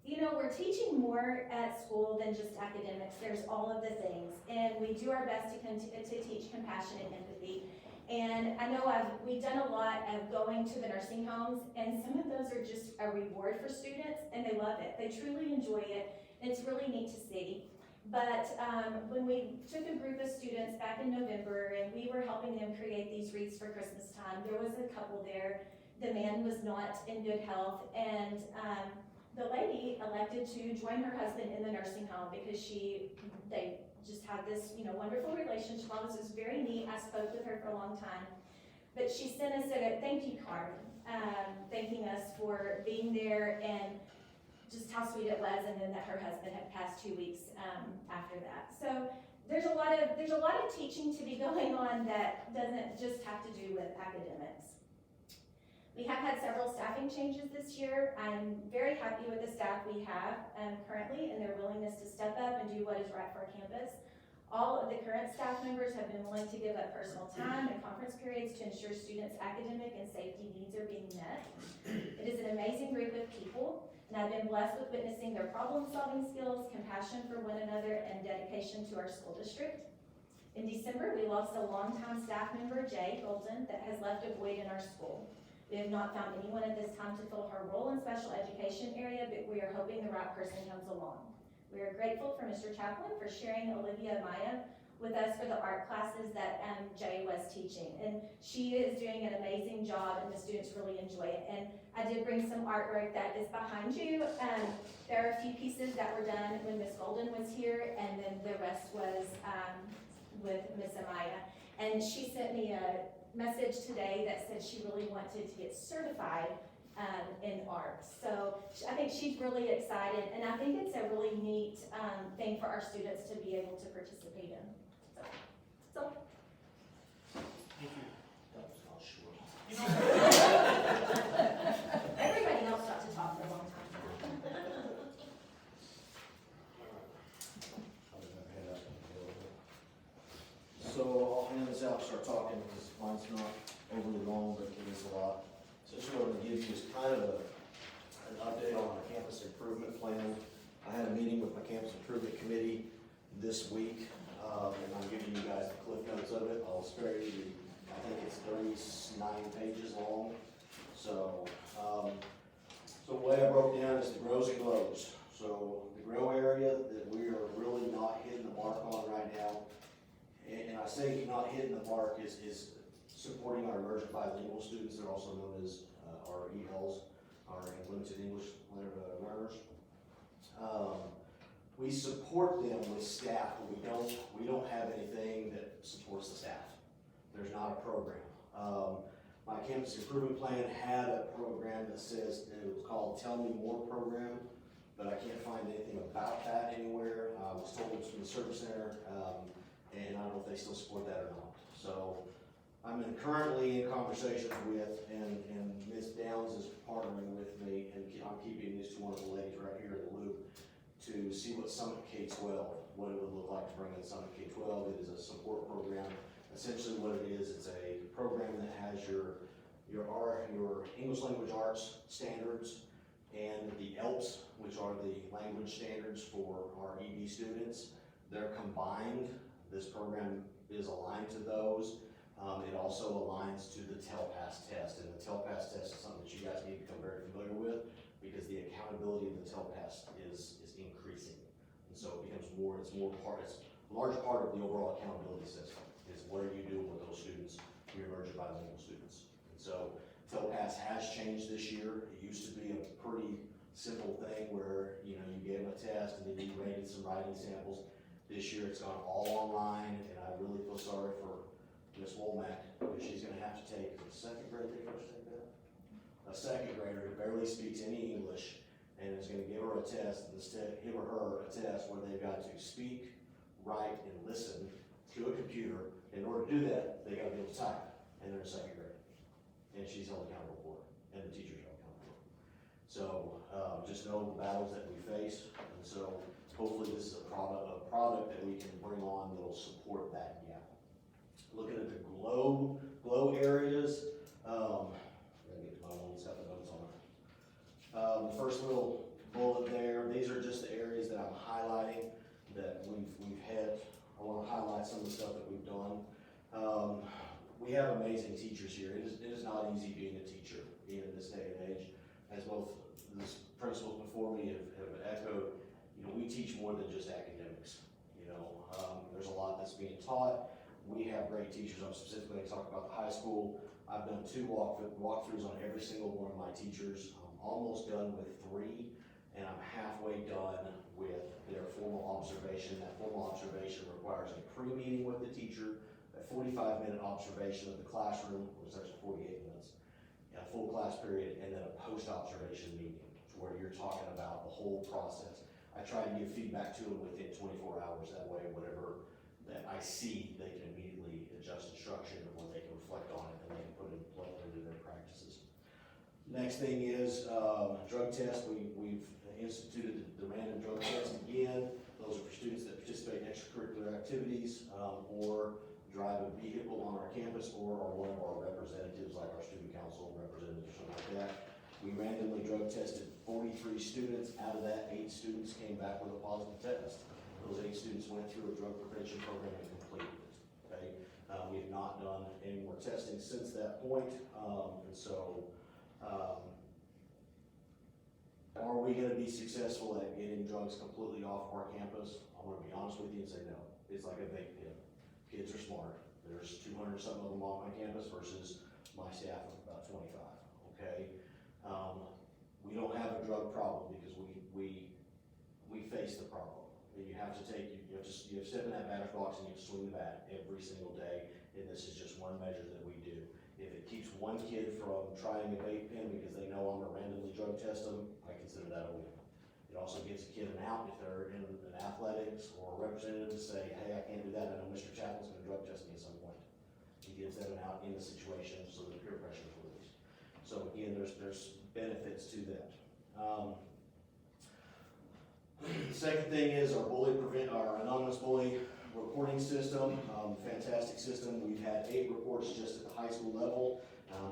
you know, we're teaching more at school than just academics. There's all of the things, and we do our best to teach compassion and empathy. And I know we've done a lot of going to the nursing homes, and some of those are just a reward for students, and they love it. They truly enjoy it, and it's really neat to see. But when we took a group of students back in November, and we were helping them create these wreaths for Christmas time, there was a couple there. The man was not in good health, and the lady elected to join her husband in the nursing home because they just had this, you know, wonderful relationship. This was very neat. I spoke with her for a long time, but she sent us a thank you card, thanking us for being there and just how sweet it was, and then that her husband had passed 2 weeks after that. So there's a lot of teaching to be going on that doesn't just have to do with academics. We have had several staffing changes this year. I'm very happy with the staff we have currently and their willingness to step up and do what is right for our campus. All of the current staff members have been willing to give up personal time and conference periods to ensure students' academic and safety needs are being met. It is an amazing group of people, and I've been blessed with witnessing their problem-solving skills, compassion for one another, and dedication to our school district. In December, we lost a longtime staff member, Jay Golden, that has left a void in our school. We have not found anyone at this time to fill her role in special education area, but we are hoping the right person comes along. We are grateful for Mr. Chaplin for sharing Olivia Maya with us for the art classes that Jay was teaching. And she is doing an amazing job and the students really enjoy it. And I did bring some artwork that is behind you. There are a few pieces that were done when Miss Golden was here, and then the rest was with Miss Amaya. And she sent me a message today that said she really wanted to get certified in art. So I think she's really excited, and I think it's a really neat thing for our students to be able to participate in. So. Thank you. That was not short. Everybody else got to talk for a long time. So I'll hand this out, start talking, because mine's not overly long, but it is a lot. So just what I'm gonna give you is kind of an update on our campus improvement plan. I had a meeting with my campus improvement committee this week, and I'm giving you guys the cliff notes of it. I'll spare you, I think it's 39 pages long. So, so the way I broke down is the grows and glows. So the grow area that we are really not hitting the mark on right now, and I say not hitting the mark is supporting our emergent bilingual students. They're also known as our ELs, our limited English learners. We support them with staff, but we don't have anything that supports the staff. There's not a program. My campus improvement plan had a program that says, it was called Tell Me More program, but I can't find anything about that anywhere. I was told it was from the service center, and I don't know if they still support that or not. So I'm currently in conversations with, and Ms. Downs is partnering with me, and I'm keeping these two wonderful ladies right here in the loop to see what Summit K-12, what it would look like to bring in Summit K-12. It is a support program. Essentially what it is, it's a program that has your English language arts standards and the ELPS, which are the language standards for our EB students. They're combined. This program is aligned to those. It also aligns to the TELPAS test, and the TELPAS test is something that you guys need to become very familiar with, because the accountability of the TELPAS is increasing. And so it becomes it's a large part of the overall accountability system, is what are you doing with those students, your emergent bilingual students. And so TELPAS has changed this year. It used to be a pretty simple thing where, you gave them a test and then you rated some writing samples. This year it's gone all online, and I really feel sorry for Ms. Womack, because she's gonna have to take a second grade, a second grader who barely speaks any English, and is gonna give her a test, give her a test where they've got to speak, write, and listen to a computer. In order to do that, they gotta be able to type, and they're in second grade. And she's held accountable for it, and the teacher's held accountable for it. So, just know the battles that we face, and so hopefully this is a product that we can bring on that'll support that gap. Looking at the glow areas, I gotta get to my one that's got the notes on it. The first little bullet there, these are just the areas that I'm highlighting that we've had. I want to highlight some of the stuff that we've done. We have amazing teachers here. It is not easy being a teacher, being in this day and age. As both the principals before me have echoed, we teach more than just academics. There's a lot that's being taught. We have great teachers. I'm specifically going to talk about the high school. I've done 2 walkthroughs on every single one of my teachers. I'm almost done with 3, and I'm halfway done with their formal observation. That formal observation requires a pre-meeting with the teacher, a 45-minute observation of the classroom, which is actually 48 minutes, a full class period, and then a post-observation meeting, where you're talking about the whole process. I try to give feedback to them within 24 hours. That way, whatever that I see, they can immediately adjust instruction, or they can reflect on it, and they can put it into their practices. Next thing is, drug test, we've instituted the random drug test again. Those are for students that participate in extracurricular activities, or drive a vehicle on our campus, or are one of our representatives, like our student council representatives, something like that. We randomly drug tested 43 students. Out of that, 8 students came back with a positive test. Those 8 students went through a drug prevention program and completed it, okay? We have not done any more testing since that point, and so, are we gonna be successful at getting drugs completely off our campus? I'm gonna be honest with you and say no. It's like a vape pen. Kids are smart. There's 200 something of them on my campus versus my staff of about 25, okay? We don't have a drug problem because we face the problem. You have to step in that batter's box and you have to swing the bat every single day, and this is just one measure that we do. If it keeps one kid from trying a vape pen because they know I'm gonna randomly drug test them, I consider that a win. It also gives a kid an out if they're in an athletics or a representative to say, hey, I can't do that, I know Mr. Chaplin's gonna drug test me at some point. He gives them an out in the situation so the peer pressure is released. So again, there's benefits to that. The second thing is our anonymous bully reporting system, fantastic system. We've had 8 reports just at the high school level.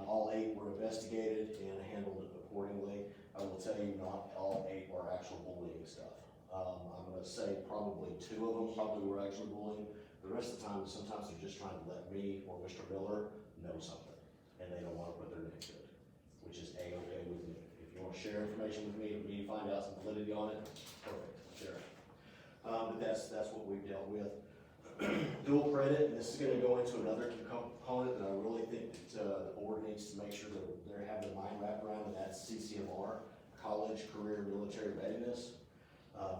All 8 were investigated and handled accordingly. I will tell you, not all 8 were actual bullying stuff. I'm gonna say probably 2 of them probably were actually bullying. The rest of the time, sometimes they're just trying to let me or Mr. Miller know something, and they don't wanna put their name to it, which is A-okay with me. If you wanna share information with me, and find out some validity on it, perfect, share it. But that's what we've dealt with. Dual credit, and this is gonna go into another component that I really think that the board needs to make sure that they have their mind wrapped around, and that's CCMR, College Career Military Readiness.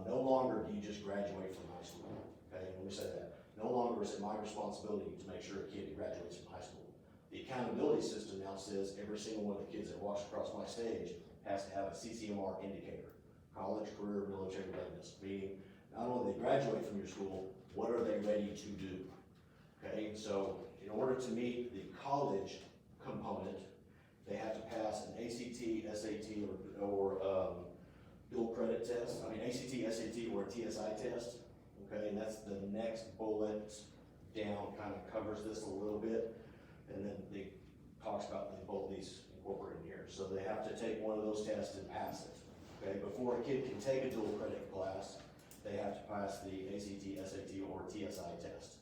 No longer do you just graduate from high school, okay, let me say that. No longer is it my responsibility to make sure a kid graduates from high school. The accountability system now says every single one of the kids that walks across my stage has to have a CCMR indicator, College Career Military Readiness, meaning not only they graduate from your school, what are they ready to do? Okay, so in order to meet the college component, they have to pass an ACT, SAT, or dual credit test. I mean ACT, SAT, or a TSI test. Okay, and that's the next bullet down, kind of covers this a little bit, and then it talks about both these incorporated here. So they have to take one of those tests and pass it. Okay, before a kid can take a dual credit class, they have to pass the ACT, SAT, or TSI test.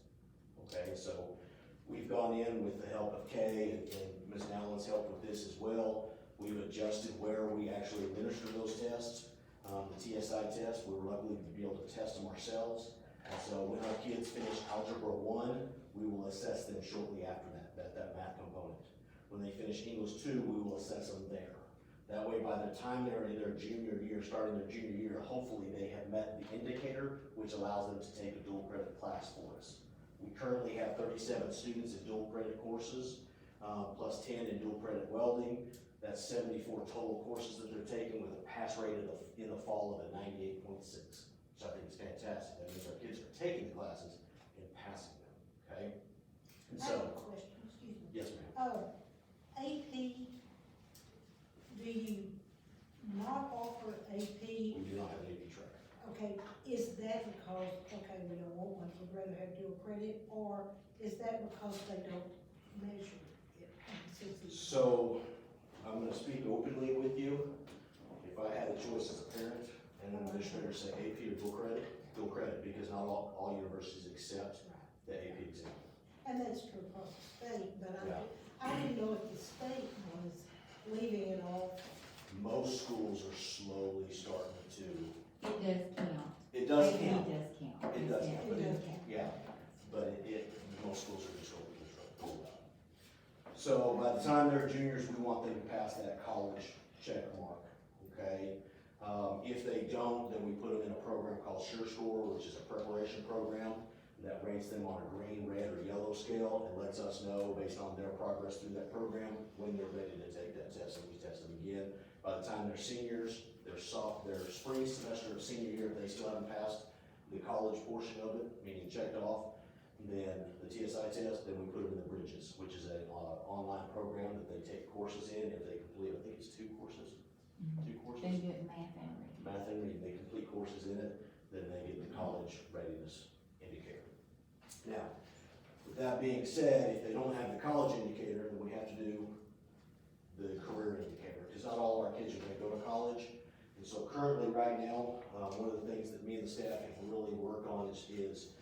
Okay, so we've gone in with the help of Kay and Ms. Allen's help with this as well. We've adjusted where we actually administer those tests. The TSI test, we were lucky to be able to test them ourselves. And so when our kids finish Algebra 1, we will assess them shortly after that math component. When they finish English 2, we will assess them there. That way, by the time they're in their junior year, starting their junior year, hopefully they have met the indicator, which allows them to take a dual credit class for us. We currently have 37 students in dual credit courses, plus 10 in dual credit welding. That's 74 total courses that they're taking with a pass rate in the fall of a 98.6, which I think is fantastic. That means our kids are taking the classes and passing them, okay? And I have so, a question, excuse me. yes, ma'am. AP, do you not offer AP? We do not have an AP track. Okay, is that because, okay, we don't want one, we'd rather have dual credit, or is that because they don't measure it? So, I'm gonna speak openly with you. If I had a choice as a parent and an administrator say AP or dual credit, because not all universities accept the AP exam. And that's true across the state, but Yeah. I didn't know if the state was leaving it off. Most schools are slowly starting to. It does count. It does AP count. does count. It does count, but It does count. yeah, but most schools are just rolled out. So by the time they're juniors, we want them to pass that college check mark, okay? If they don't, then we put them in a program called SureScore, which is a preparation program that rates them on a green, red, or yellow scale and lets us know based on their progress through that program when they're ready to take that test, and we test them again. By the time they're seniors, their spring semester of senior year, if they still haven't passed the college portion of it, meaning checked off, then the TSI test, then we put them in the Bridges, which is an online program that they take courses in. If they complete, I think it's two courses. They get math and reading. Math and reading, they complete courses in it, then they get the college readiness indicator. Now, with that being said, if they don't have the college indicator, then we have to do the career indicator, because not all of our kids are gonna go to college. And so currently, right now, one of the things that me and the staff have really worked on is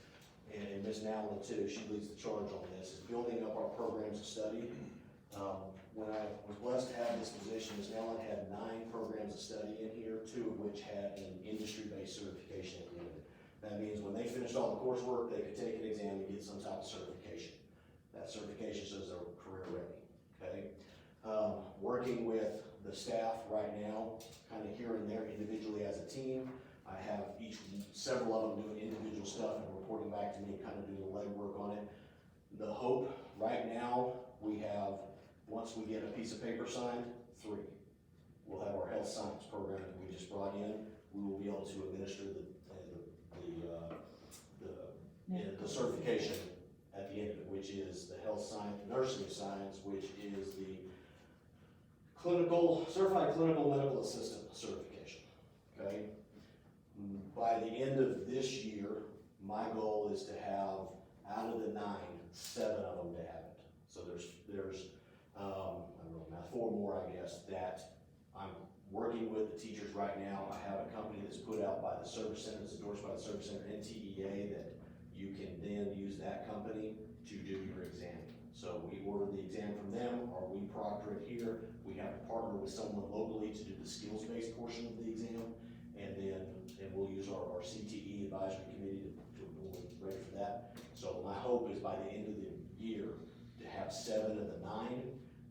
and Ms. Nowlin too, she leads the charge on this, is building up our programs of study. When I was blessed to have this position, Ms. Nowlin had 9 programs of study in here, 2 of which had an industry-based certification at the end of it. That means when they finished all the coursework, they could take an exam and get some type of certification. That certification says they're career ready, okay? Working with the staff right now, kind of here and there individually as a team. I have several of them doing individual stuff and reporting back to me, kind of doing the legwork on it. The hope right now, we have, once we get a piece of paper signed, 3. We'll have our health science program that we just brought in. We will be able to administer the certification at the end of it, which is the health science, nursing science, which is the certified clinical medical assistant certification, okay? By the end of this year, my goal is to have, out of the 9, 7 of them to have it. So there's I don't know, now 4 more, I guess, that I'm working with the teachers right now. I have a company that's put out by the service center, it's endorsed by the service center NTEA, that you can then use that company to do your exam. So we order the exam from them, or we proctor it here. We have to partner with someone locally to do the skills-based portion of the exam, and we'll use our CTE advisory committee to when we're ready for that. So my hope is by the end of the year to have 7 of the 9.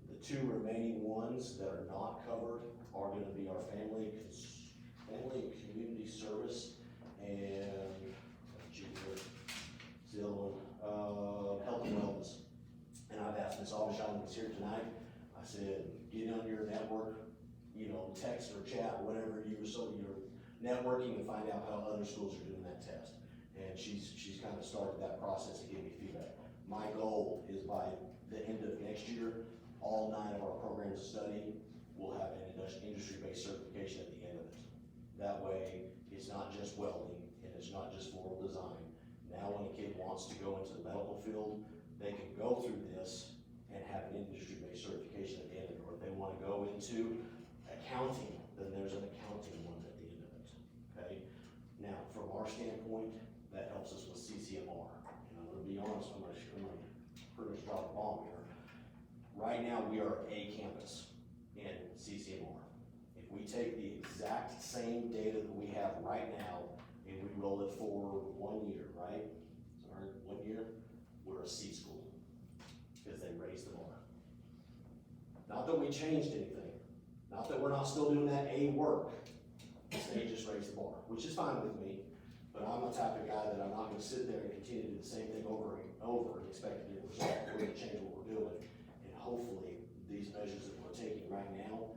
The 2 remaining ones that are not covered are going to be our family and community service and health and wellness. And I've asked Ms. Avishai, who's here tonight, I said, get on your network, text or chat, whatever you're networking, and find out how other schools are doing that test. And she's kind of started that process and gave me feedback. My goal is by the end of next year, all 9 of our programs of study will have an industry-based certification at the end of it. That way, it's not just welding, and it's not just floral design. Now when a kid wants to go into the medical field, they can go through this and have an industry-based certification at the end of it. Or if they want to go into accounting, then there's an accounting one at the end of it, okay? Now, from our standpoint, that helps us with CCMR. And I'm gonna be honest, I'm gonna pretty much drop a bomb here. Right now, we are a campus in CCMR. If we take the exact same data that we have right now and we roll it for 1 year, right? Sorry, 1 year, we're a C school, because they raised the bar. Not that we changed anything, not that we're not still doing that A work, they just raised the bar, which is fine with me, but I'm the type of guy that I'm not gonna sit there and continue to do the same thing over and over and expect to get a result. We're gonna change what we're doing, and hopefully, these measures that we're taking right now,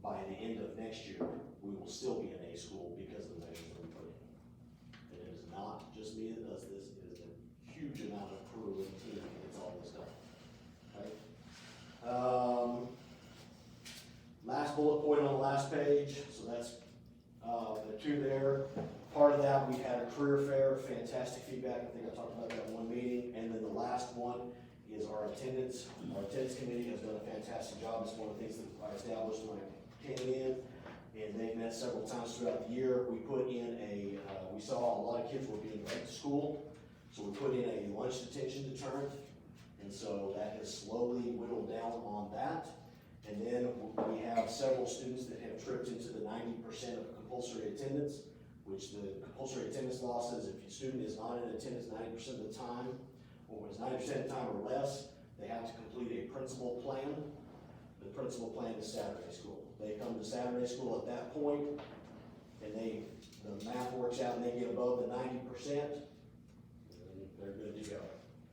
by the end of next year, we will still be an A school because of the measures that we put in. And it is not just me that does this, it is a huge amount of crew and team that gets all this done, okay? Last bullet point on the last page, so that's the 2 there. Part of that, we had a career fair, fantastic feedback, I think I talked about that in one meeting, and then the last one is our attendance. Our attendance committee has done a fantastic job. It's one of the things that I established when I came in, and they met several times throughout the year. We put in we saw a lot of kids were being late to school, so we put in a lunch detention deterrent, and so that has slowly whittled down on that. And then we have several students that have tripped into the 90% of compulsory attendance, which the compulsory attendance law says if your student is not in attendance 90% of the time, or is 90% of the time or less, they have to complete a principal plan. The principal plan is Saturday school. They come to Saturday school at that point, and the math works out and they get above the 90%, and they're good to go.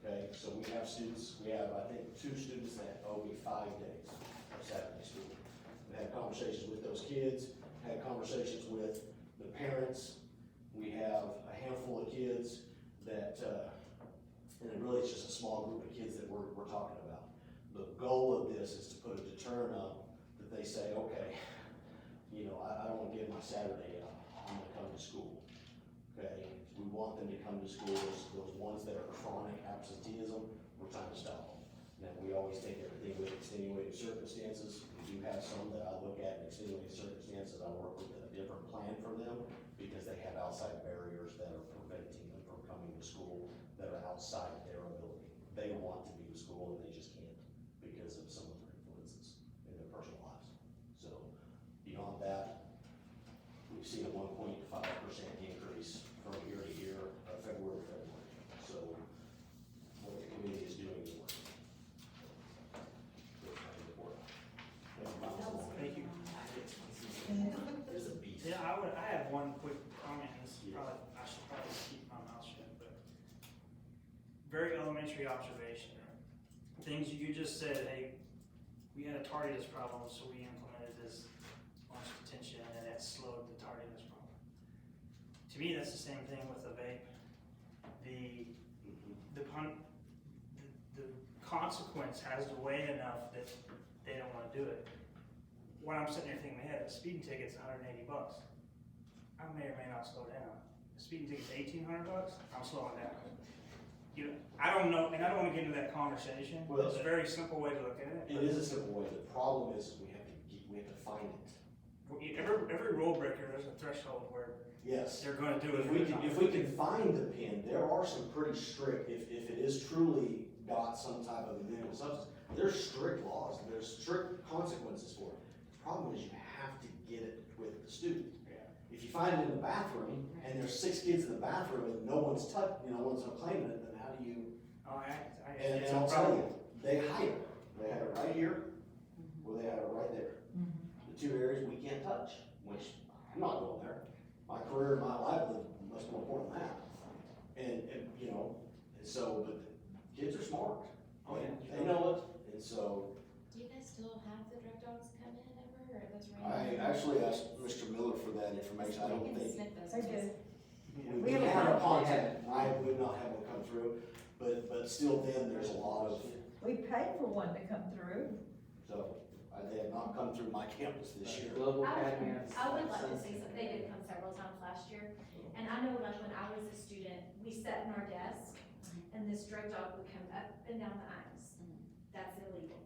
Okay, so we have students, I think 2 students that owe me 5 days of Saturday school. We had conversations with those kids, had conversations with the parents. We have a handful of kids that we're talking about. The goal of this is to put a deterrent up that they say, okay, you know, I don't wanna give my Saturday up, I'm gonna come to school, okay? We want them to come to school, those ones that are chronic absenteeism, we're trying to stop them. Now, we always take everything with extenuating circumstances. We do have some that I look at in extenuating circumstances, I work with a different plan for them because they have outside barriers that are preventing them from coming to school that are outside their ability. They want to be in school and they just can't because of some of their influences in their personal lives. So beyond that, we've seen a 1.5% increase from year to year, February to February. So what the committee is doing is working. Thank you. There's a beast. Yeah, I have one quick comment, and this is probably, I should probably keep my mouth shut, but very elementary observation. Things you just said, hey, we had a tardiness problem, so we implemented this lunch detention, and it slowed the tardiness problem. To me, that's the same thing with the vape. The consequence has to weigh enough that they don't wanna do it. When I'm sitting there thinking, hey, the speeding ticket's $180. I may or may not slow down. The speeding ticket's $1,800, I'm slowing down. You know, I don't know, and I don't wanna get into that conversation. Well, It's a very simple way to look at it. It is a simple way. The problem is we have to find it. Every rule breaker, there's a threshold where Yes. they're gonna do it. If we can find the pin, there are some pretty strict, if it is truly got some type of illegal substance, there's strict laws, there's strict consequences for it. The problem is you have to get it with the student. If you find it in the bathroom, and there's 6 kids in the bathroom and no one's no one's claiming it, then how do you? And I'll tell you, they hide it. They have it right here, or they have it right there. The 2 areas we can't touch, which I'm not going there. My career and my livelihood is much more important than that. And you know, and so, but the kids are smart. They know it, and so. Do you guys still have the drug dogs come in ever, or those I random? actually asked Mr. Miller for that information. I don't We can think. sniff those. They do. We have a contact, I would not have one come through, but still then, there's a lot of, We paid for one to come through. so, they have not come through my campus this year. Global I Academy. would like to say something, they did come several times last year, and I know like when I was a student, we sat in our desk, and this drug dog would come up and down the aisles. That's illegal.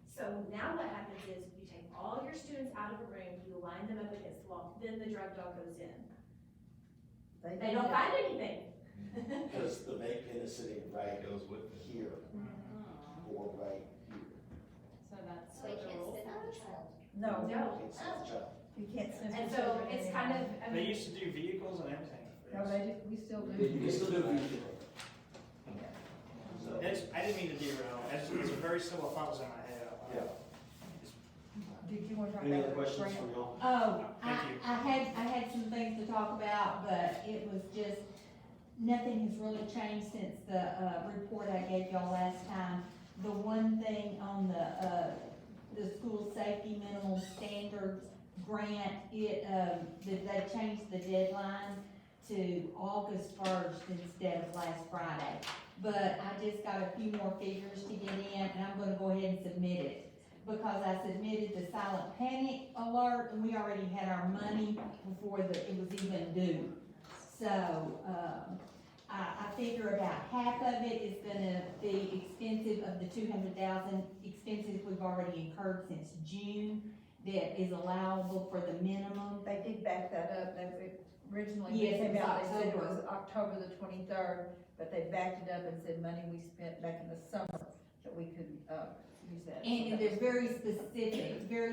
So now what happens is, you take all your students out of a room, you line them up against the wall, then the drug dog goes in. They don't find anything. Because the vape pen is sitting right Goes with it. here, or right here. So that's. So they can't sit on the child? No, No. Can't see the child. you can't sniff. And the so children it's anymore. kind of, I They mean, used to do vehicles and everything. No, we still do. You can still do it. So, I didn't mean to derail, it's a very simple thought was in my head. yeah. Did you want to talk Any about other the questions grant? from y'all? Oh, Thank you. I had some things to talk about, but it was just, nothing has really changed since the, report I gave y'all last time. The one thing on the school safety minimum standards grant, they changed the deadline to August 1st instead of last Friday. But I just got a few more figures to get in, and I'm gonna go ahead and submit it. Because I submitted the silent panic alert, and we already had our money before it was even due. So, I figure about half of it is gonna be expensive of the 200,000 expenses we've already incurred since June that is allowable for the minimum. They did back that up, originally, Yes, they came it was out, they said it October. was October the 23rd, but they backed it up and said money we spent back in the summer, that we could, use that. And they're very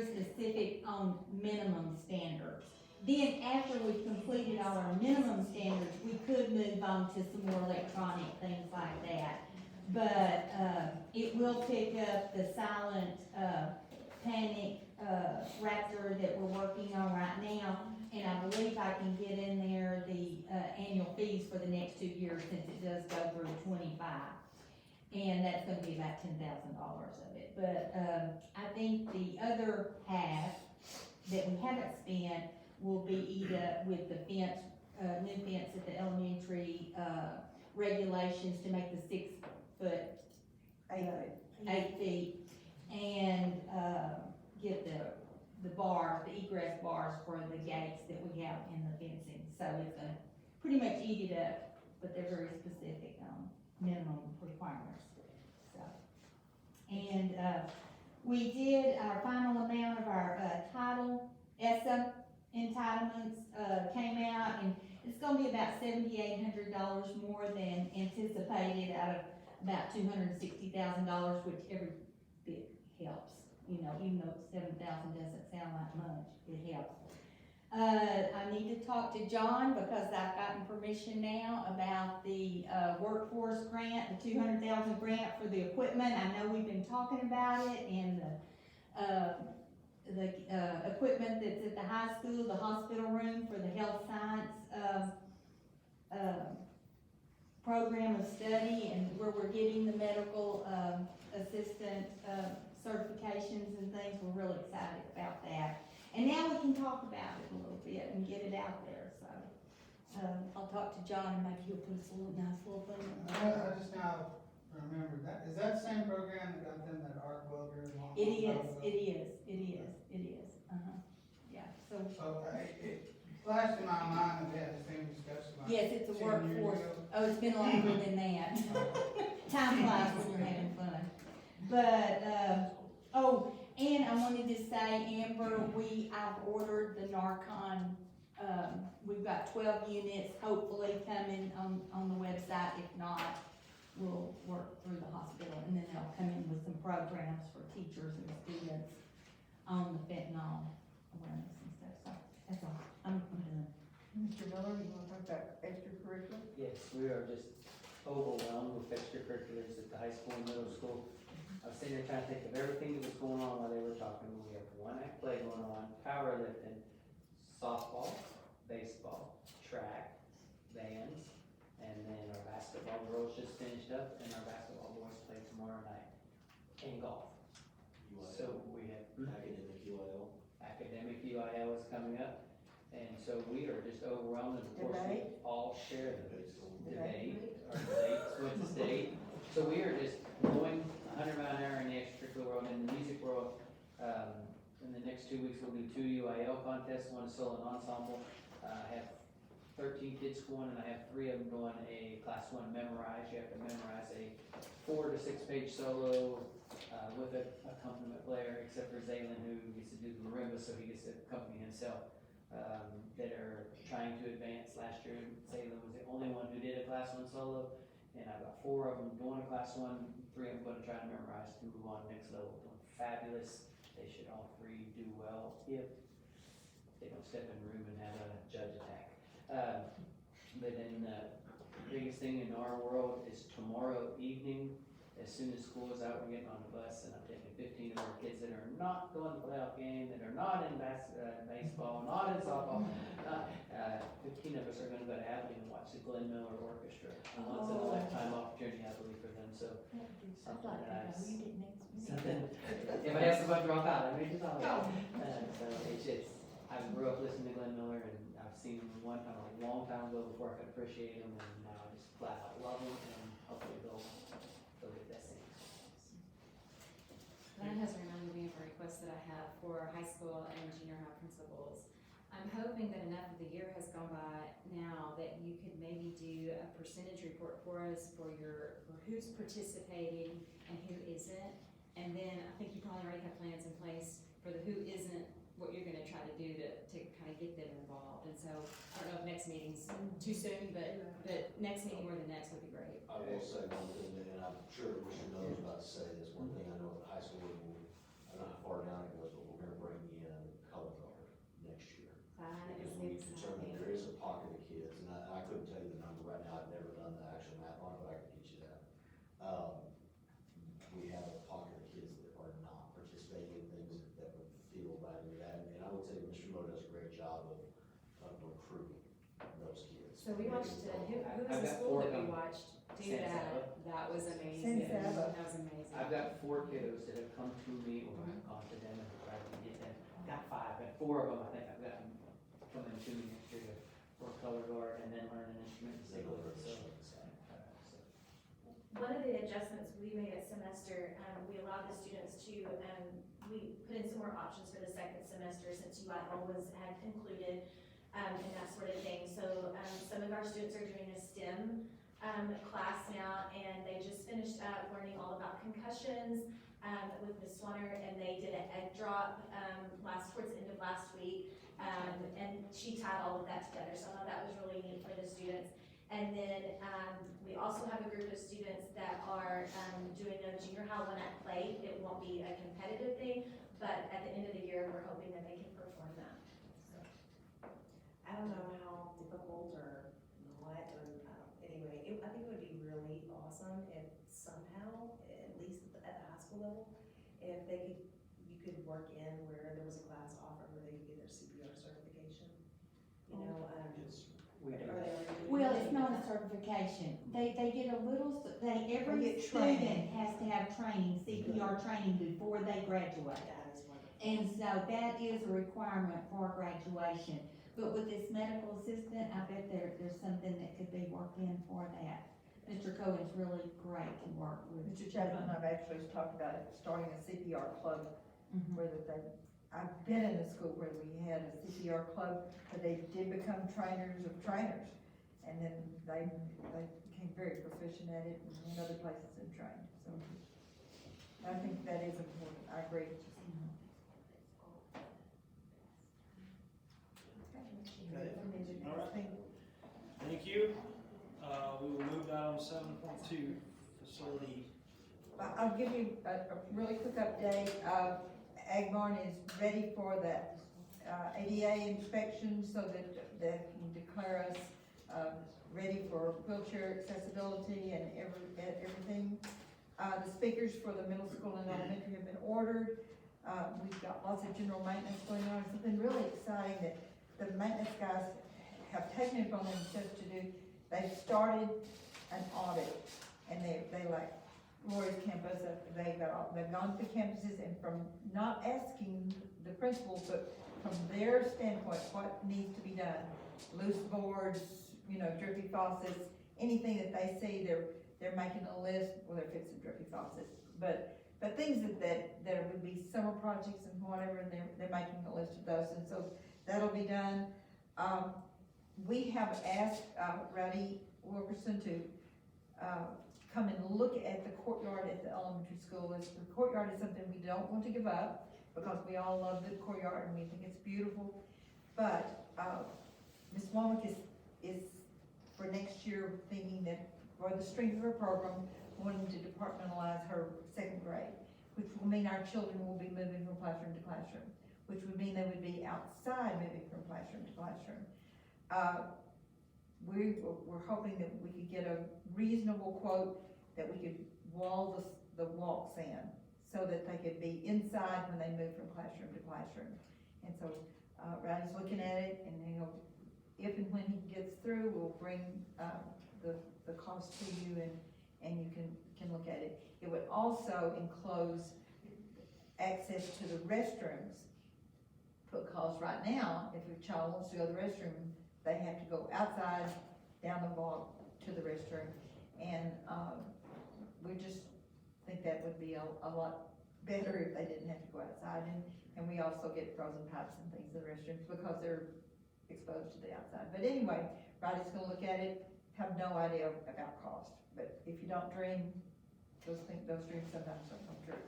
specific on minimum standards. Then after we've completed all our minimum standards, we could move on to some more electronic things like that. But, it will pick up the silent, panic, Raptor that we're working on right now. And I believe I can get in there the, annual fees for the next 2 years since it does go through 25. And that's gonna be about $10,000 of it. But, I think the other half that we haven't spent will be either with the fence, new fence at the elementary, regulations to make the 6 foot, 8 feet, and, get the bars, the egress bars for the gates that we have in the fencing. So it's gonna pretty much eat it up, but they're very specific, minimum requirements, so. And, we did our final amount of our, title, ESSA entitlements, came out, and it's gonna be about $7,800 more than anticipated out of about $260,000, which every bit helps. You know, even though 7,000 doesn't sound like much, it helps. I need to talk to John because I've gotten permission now about the, workforce grant, the 200,000 grant for the equipment. I know we've been talking about it, and the equipment that's at the high school, the hospital room for the health science, program of study, and where we're getting the medical, assistant, certifications and things. We're really excited about that. And now we can talk about it a little bit and get it out there, so. I'll talk to John and maybe he'll put a nice little thing. I just now remembered that. Is that the same program that got them that arc welder? It is, yeah, so. So, it flashed in my mind that we had the same discussion. Like Yes, it's a 10 years workforce, ago. oh, it's been longer than that. Time flies when you're having fun. But, oh, and I wanted to say, Amber, I've ordered the Narcon, we've got 12 units hopefully coming on the website. If not, we'll work through the hospital, and then they'll come in with some programs for teachers and students on the fentanyl awareness and stuff, so that's all, I'm done. Mr. Miller, you wanna talk about extracurricular? Yes, we are just overwhelmed with extracurriculars at the high school and middle school. I was sitting there trying to think of everything that was going on while they were talking. We have one act play going on, powerlifting, softball, baseball, track, bands, and then our basketball girls just finished up, and our basketball boys play tomorrow night, and golf. So we have Academic UIL. academic UIL is coming up, and so we are just overwhelmed, and of course, we all share the debate, our debates with the state. So we are just going 100 mile an hour in the extracurricular world, in the music world. In the next 2 weeks, we'll do 2 UIL contests, one solo and ensemble. I have 13 kids going, and I have 3 of them going a class 1 memorize. You have to memorize a 4 to 6 page solo with an accompaniment player, except for Zaylin, who gets to do the marimba, so he gets to accompany himself. That are trying to advance. Last year, Zaylin was the only one who did a class 1 solo, and I've got 4 of them doing a class 1, 3 of them going to try to memorize to move on to the next level. Doing fabulous. They should all 3 do well if they don't step in the room and have a judge attack. But then the biggest thing in our world is tomorrow evening, as soon as school is out, we're getting on the bus, and I'm taking 15 of our kids that are not going to the playoff game, that are not in baseball, not in softball. 15 of us are gonna go to Abilene and watch the Glenn Miller Orchestra. A once in a lifetime opportunity, I believe, for them, so something that if I have somebody drop out, I may just talk about it. So it's just, I grew up listening to Glenn Miller, and I've seen him one time, a long time ago before I could appreciate him, and now I just flat out love him, and hopefully they'll get that same. That has reminded me of a request that I have for high school and junior high principals. I'm hoping that enough of the year has gone by now that you could maybe do a percentage report for us for who's participating and who isn't. And then I think you probably already have plans in place for the who isn't, what you're gonna try to do to kind of get them involved. And so, I don't know if next meeting's too soon, but next meeting or the next would be great. I will say one thing, and I'm sure Mr. Miller's about to say this, one thing I know at the high school, I don't know how far down it goes, but we're gonna bring in color guard next year. That is Because we determined exciting. there is a pocket of kids, and I couldn't tell you the number right now, I've never done the actual math on it, but I can teach you that. We have a pocket of kids that are not participating in things that would feel value to that, and I would say Mr. Mo does a great job of recruiting those kids. So we watched, who was I've the got school 4 that we coming. watched do San that? Saba. That was amazing. San Saba. That was amazing. I've got 4 kiddos that have come to me, or I've gone to them and tried to get them. Got 5, but 4 of them I think I've gotten coming to me next year for color guard and then learn an instrument and sing with it. So, one of the adjustments we made at semester, we allowed the students to, we put in some more options for the second semester since UIL had concluded, and that sort of thing. So, some of our students are doing a STEM, class now, and they just finished up learning all about concussions, with Ms. Swanner, and they did an egg drop, towards the end of last week. And she tied all of that together, so I thought that was really neat for the students. And then, we also have a group of students that are, doing a junior high one at play. It won't be a competitive thing, but at the end of the year, we're hoping that they can perform that, so. I don't know how difficult or what, or, anyway, I think it would be really awesome if somehow, at least at the high school level, if you could work in where there was a class offered where they could get their CPR certification. You know, We do. are they already doing Well, that? it's not a certification. They get a little, every get student training. has to have training, CPR training before they graduate. That is wonderful. And so that is a requirement for graduation. But with this medical assistant, I bet there's something that could be worked in for that. Mr. Cohen's really great to work with. Mr. Chapman and I've actually talked about it, starting a CPR club, where I've been in a school where we had a CPR club, but they did become trainers of trainers. And then they became very proficient at it and in other places and trained, so. I think that is important, I agree. Okay. All right. Thank you. We will move down to 7.2, facility. I'll give you a really quick update. Ag Barn is ready for that ADA inspection so that they can declare us ready for wheelchair accessibility and everything. The speakers for the middle school and elementary have been ordered. We've got lots of general maintenance going on. Something really exciting that the maintenance guys have taken it upon themselves to do. They've started an audit, and they like Lori's campus, they've gone to the campuses, and from not asking the principals, but from their standpoint, what needs to be done. Loose boards, drippy faucets, anything that they see, they're making a list, well, they're fixing drippy faucets, but things that would be summer projects and whatever, and they're making a list of those, and so that'll be done. We have asked, Rowdy Wilkerson to, come and look at the courtyard at the elementary school. The courtyard is something we don't want to give up, because we all love the courtyard and we think it's beautiful. But, Ms. Womack is for next year thinking that for the strength of her program, wanting to departmentalize her second grade, which will mean our children will be moving from classroom to classroom, which would mean they would be outside moving from classroom to classroom. We're hoping that we could get a reasonable quote that we could wall the walks in so that they could be inside when they move from classroom to classroom. And so, Rowdy's looking at it, and if and when he gets through, we'll bring, the cost to you, and you can look at it. It would also enclose access to the restrooms, because right now, if a child wants to go to the restroom, they have to go outside, down the walk to the restroom, and, we just think that would be a lot better if they didn't have to go outside, and we also get frozen pipes and things in the restrooms, because they're exposed to the outside. But anyway, Roddy's gonna look at it, have no idea about cost, but if you don't dream, those dreams sometimes don't come true.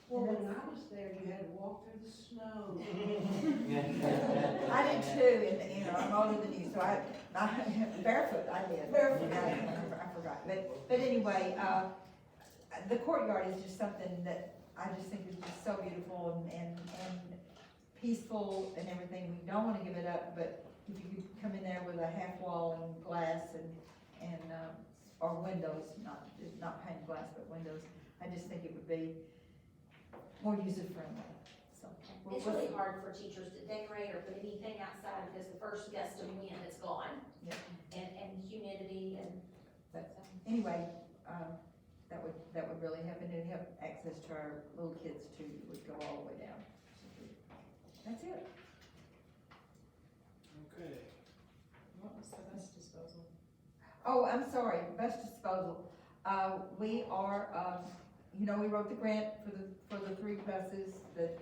Well, when I was there, you had to walk through the snow. I did too, and I'm older than you, so I barefoot, I did. Barefoot. I forgot, but anyway, the courtyard is just something that I just think is just so beautiful and peaceful and everything. We don't wanna give it up, but if you could come in there with a half wall and glass and or windows, not painted glass, but windows, I just think it would be more user-friendly, so. It's really hard for teachers to decorate or put anything outside because the first gust of wind is gone. Yeah. And humidity and. But anyway, that would really help, and it'd have access to our little kids too, it would go all the way down. That's it. Okay. What was the bus disposal? Oh, I'm sorry, bus disposal. We are, you know, we wrote the grant for the 3 buses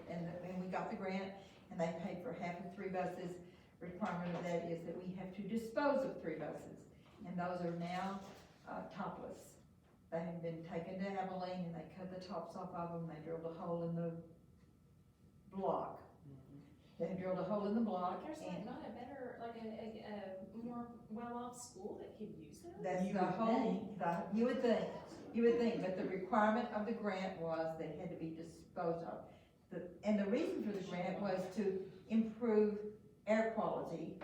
and we got the grant and they paid for half of 3 buses. Requirement of that is that we have to dispose of 3 buses and those are now, topless. They have been taken to Abilene and they cut the tops off of them, they drilled a hole in the block. They drilled a hole in the block There's and not a better, like a more well-off school that could use them? that's the whole, you would think, but the requirement of the grant was they had to be disposed of. And the reason for the grant was to improve air quality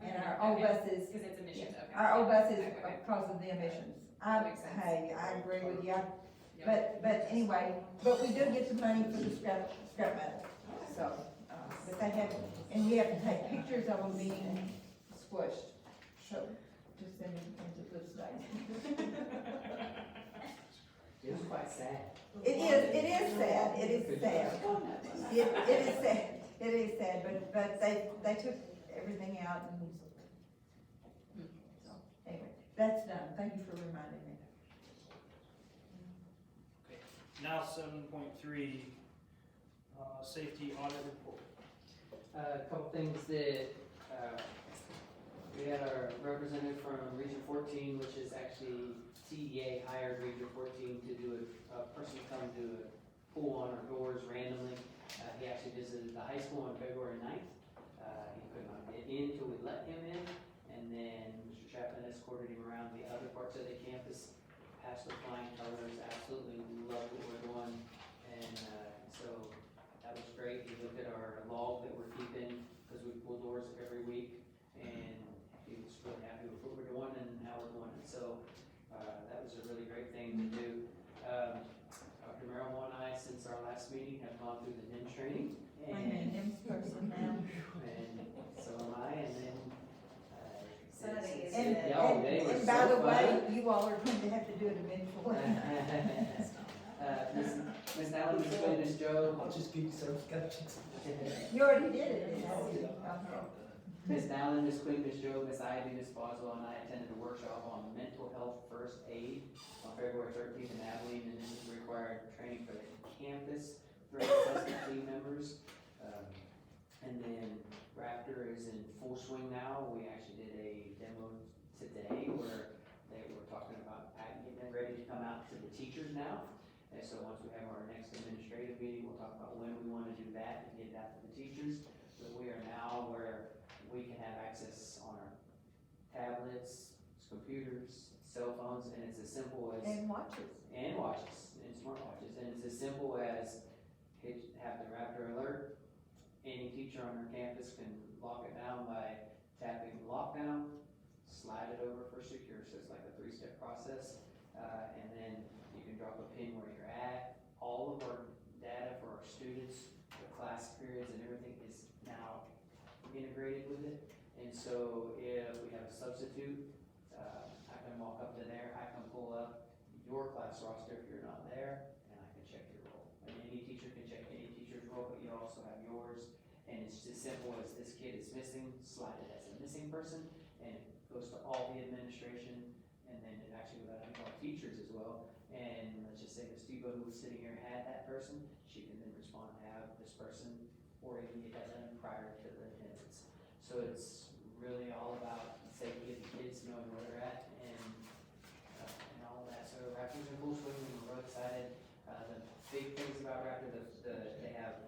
in our old buses. Cause it's emissions, okay. Our old buses Okay. because of the emissions. That makes sense. Hey, I agree with you, Yep. but anyway, but we do get the money for the scrap metal, so, but they have, and we have to take pictures of them being squished, so, to send them into the state. It was quite sad. It is sad, it is sad. It is sad, but they took everything out and, so, anyway, that's done, thank you for reminding me. Now 7.3, safety audit report. A couple things that, we had our representative from Region 14, which is actually TDA hired Region 14 to do a person to come do a pull on our doors randomly. He actually visited the high school on February 9th. He could not get in till we let him in, and then Mr. Chapman escorted him around the other parts of the campus, past the flying colors, absolutely loved what we're doing, and so that was great. He looked at our log that we're keeping, because we pull doors every week, and he was really happy with what we're doing and how we're doing it, so that was a really great thing to do. Dr. Merrill and I, since our last meeting, have gone through the NIMS training, I'm an NIMS person now. and so am I, and then Sunday is And, it. Yeah, they were and by so the way, fun. you all are going to have to do it eventually. Miss Allen, Miss Joe. I'll just give you some sketches. You already did it, didn't you? Okay. Miss Dallin, Miss Queen, Miss Joe, Miss Ivy, Miss Boswell, and I attended a workshop on mental health first aid on February 13th in Abilene, and this is required training for the campus threat assessment team members. And then Raptor is in full swing now. We actually did a demo today where they were talking about getting them ready to come out to the teachers now. And so once we have our next administrative meeting, we'll talk about when we want to do that and get it out to the teachers. But we are now where we can have access on our tablets, computers, cell phones, and it's as simple as. And watches. And watches, and smartwatches, and it's as simple as have the Raptor alert. Any teacher on our campus can lock it down by tapping lockdown, slide it over for secure, so it's like a 3-step process. And then you can drop a pin where you're at. All of our data for our students, the class periods and everything is now integrated with it. And so if we have a substitute, I can walk up to there, I can pull up your class roster if you're not there, and I can check your role. And any teacher can check any teacher's role, but you also have yours. And it's as simple as this kid is missing, slide it as a missing person, and it goes to all the administration, and then it actually goes out to all teachers as well. And let's just say Ms. Tebow, who was sitting here, had that person, she can then respond to have this person, or even get that done prior to the attendance. So it's really all about safety of the kids, knowing where they're at, and all of that. So Raptors are full swing, and we're real excited. The big things about Raptor, they have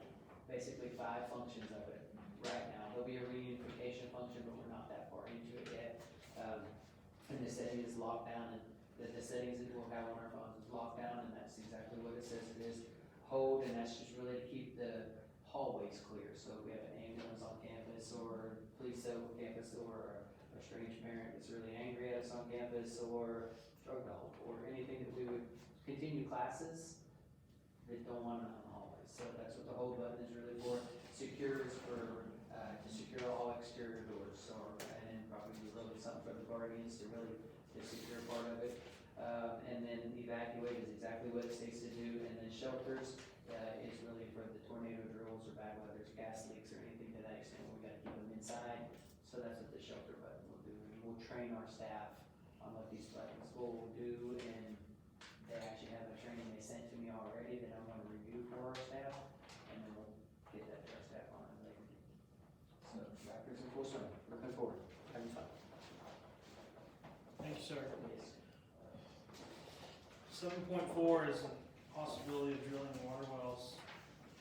basically 5 functions of it right now. There'll be a reunification function, but we're not that far into it yet. And the setting is locked down, and the settings that we'll have on our phones is locked down, and that's exactly what it says it is. Hold, and that's just really to keep the hallways clear. So if we have an ambulance on campus, or police cell on campus, or a strange parent that's really angry at us on campus, or drug dog, or anything that we would continue classes that don't want it on the hallways. So that's what the hold button is really for. Secure is for, to secure all exterior doors, or, and then probably a little something for the guardians to really, the secure part of it. And then evacuate is exactly what it states to do, and then shelters, is really for the tornado drills or bad weather, gas leaks or anything to that extent, we gotta keep them inside. So that's what the shelter button will do, and we'll train our staff on what these buttons will do, and for our staff, and then we'll get that to our staff on it later. So, Raptors in full swing, looking forward, having fun. Thank you, sir. Yes. 7.4 is a possibility of drilling water wells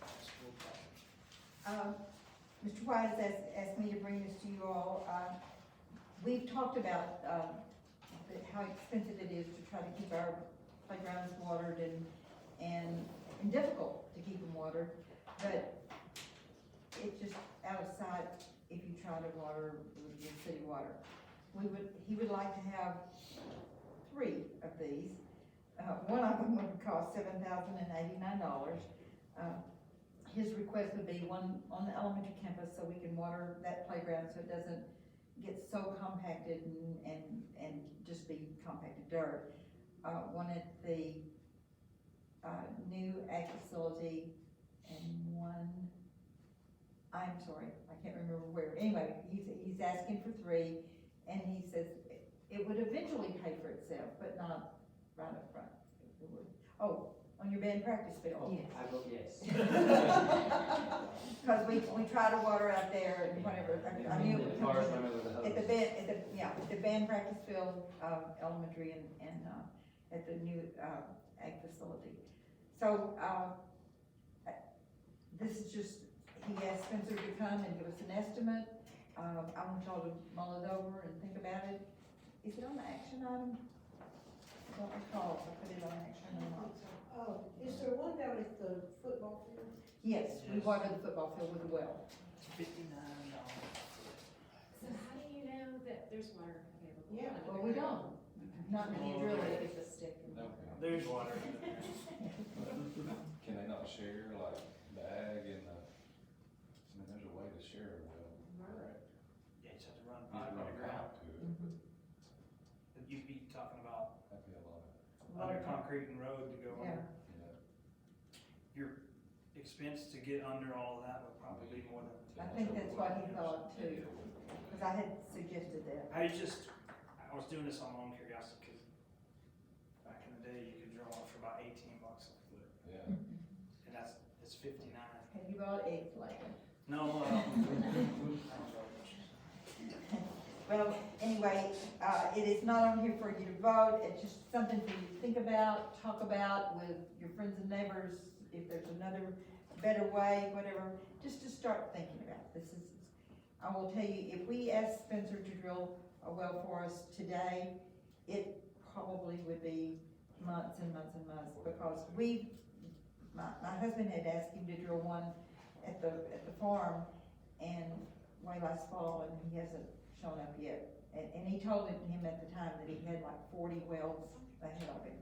at school property. Mr. White has asked me to bring this to you all. We've talked about, how expensive it is to try to keep our playgrounds watered and difficult to keep them watered, but it's just out of sight if you try to water with city water. He would like to have 3 of these. One of them would cost $7,089. His request would be one on the elementary campus so we can water that playground so it doesn't get so compacted and just be compacted dirt. One at the new ag facility, and one, I'm sorry, I can't remember where. Anyway, he's asking for 3, and he says it would eventually pay for itself, but not right up front. It would. Oh, on your band practice field. Yes. I vote yes. Because we try to water out there and whatever. I knew it would come Cars run over the hose. at the band practice field, elementary and at the new ag facility. So this is just, he asked Spencer to come and give us an estimate. I want y'all to mull it over and think about it. Is it on the action item? I don't recall if I put it on action or not. Oh, is there one down at the football field? Yes, we water the football field with a well. $59. So how do you know that there's water available? Yeah. Well, we don't, not when you drill it. With the stick and. There's water in there. Can they not share like the ag and the, I mean, there's a way to share a well, correct? Yeah, you just have to run You pipe can run a underground. pipe to it, But you'd be talking about that'd be a lot of, under concrete and road to go Yeah. under. yeah. Your expense to get under all of that would probably be more than. I think that's what he thought too, because I had suggested that. I was doing this on my own curiosity, because back in the day, you could drill one for about $18 a foot, Yeah. and it's 59. Have you bought eggs lately? No, I don't know. Well, anyway, it is not on here for you to vote, it's just something for you to think about, talk about with your friends and neighbors, if there's another better way, whatever, just to start thinking about. This is, I will tell you, if we asked Spencer to drill a well for us today, it probably would be months and months and months, because my husband had asked him to drill one at the farm, and way last fall, and he hasn't shown up yet. And he told him at the time that he had like 40 wells ahead of him.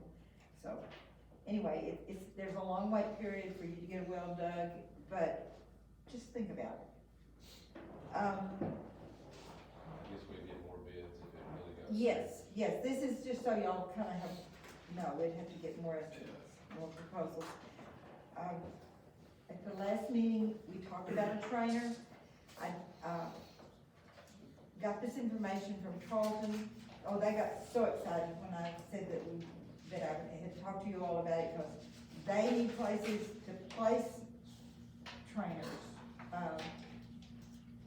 So, anyway, there's a long wait period for you to get a well dug, but just think about it. I guess we'd get more bids if it really goes. Yes, this is just so y'all kinda have, no, we'd have to get more estimates, more proposals. At the last meeting, we talked about a trainer. I, got this information from Charlton. Oh, they got so excited when I said that I had talked to you all about it, because they need places to place trainers,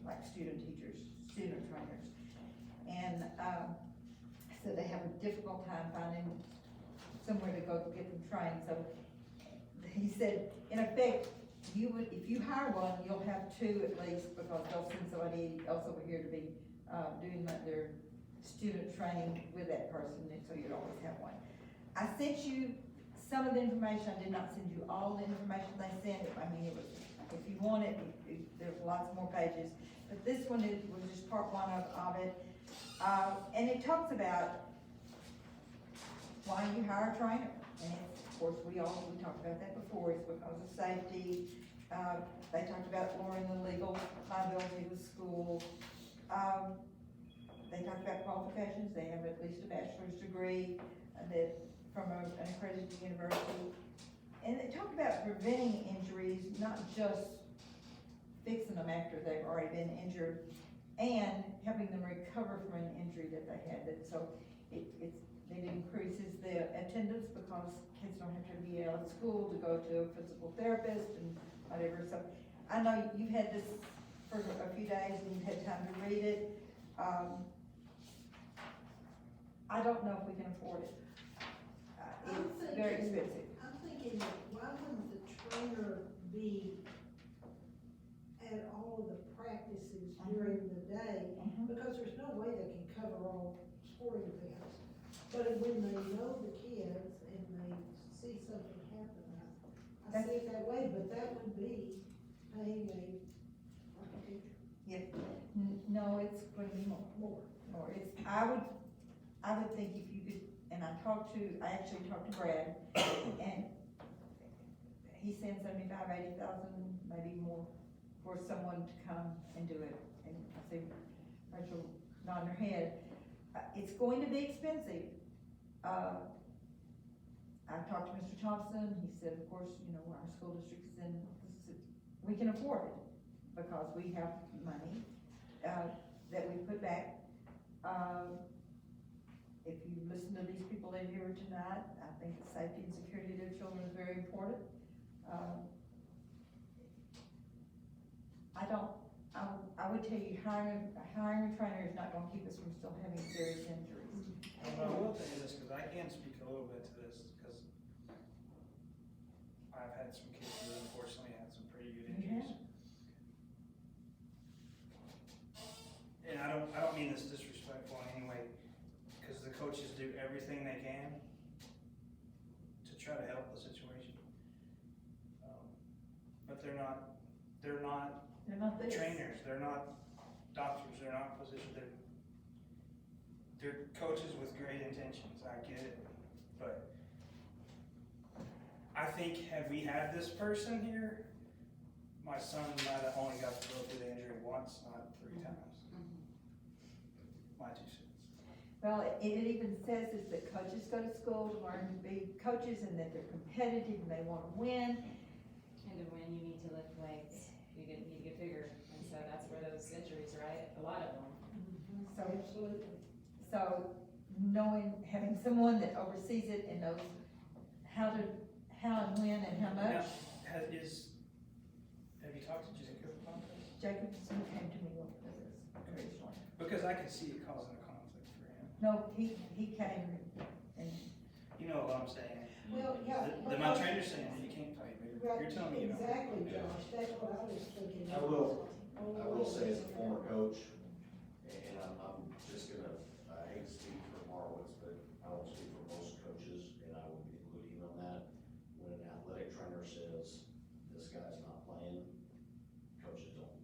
like student teachers, student trainers. And, so they have a difficult time finding somewhere to go get them trained. So he said, in effect, if you hire one, you'll have 2 at least, because they'll send somebody else over here to be doing their student training with that person, and so you'd always have one. I sent you some of the information. I did not send you all the information they sent. I mean, it was, if you want it, there's lots more pages. But this one was just part 1 of it. And it talks about why you hire a trainer. And of course, we talked about that before, it's because of safety. They talked about lowering the legal liability of the school. They talked about qualifications. They have at least a bachelor's degree from an accredited university. And they talked about preventing injuries, not just fixing them after they've already been injured, and helping them recover from an injury that they had. So it increases the attendance because kids don't have to be out of school to go to a physical therapist and whatever, so. I know you've had this for a few days and you've had time to read it. I don't know if we can afford it. It's very expensive. I'm thinking, why wouldn't the trainer be at all of the practices during the day? Because there's no way they can cover all sporting events. But when they know the kids and they see something happen, I see it that way, but that would be paying a teacher. Yeah, no, it's going to be more. It's, I would think if you could, and I actually talked to Brad, and he said 75, 80,000, maybe more, for someone to come and do it. And I see Rachel nodding her head. It's going to be expensive. I talked to Mr. Thompson, he said, of course, you know, our school district is in, we can afford it, because we have money, that we put back. If you listen to these people in here tonight, I think the safety and security of their children is very important. I would tell you, hiring a trainer is not gonna keep us from still having serious injuries. Well, I will tell you this, because I can speak a little bit to this, because I've had some kids who unfortunately had some pretty good injuries. And I don't mean this disrespectful in any way, because the coaches do everything they can to try to help the situation. But they're not this. trainers, they're not doctors, they're not physicians, they're coaches with great intentions, I get it. But I think, had we had this person here, my son might have only got to go through the injury once, not 3 times. My 2 cents. Well, it even says is that coaches go to school to learn to be coaches and that they're competitive and they wanna win. And to win, you need to lift weights, you need to get bigger, and so that's where those injuries are at, a lot of them. So having someone that oversees it and knows how and when and how much. Now, have you talked to Jacob about this? Jacobson came to me with this originally. Because I could see it causing a conflict for him. No, he came and. You know what I'm saying? Well, yeah. My trainer's saying that you can't fight, but you're telling me you don't. Exactly, Josh, that's what I was thinking. I will say as a former coach, and I'm just gonna, I hate to speak for Marwitz, but I won't speak for most coaches, and I would include him on that. When an athletic trainer says, this guy's not playing, coaches don't.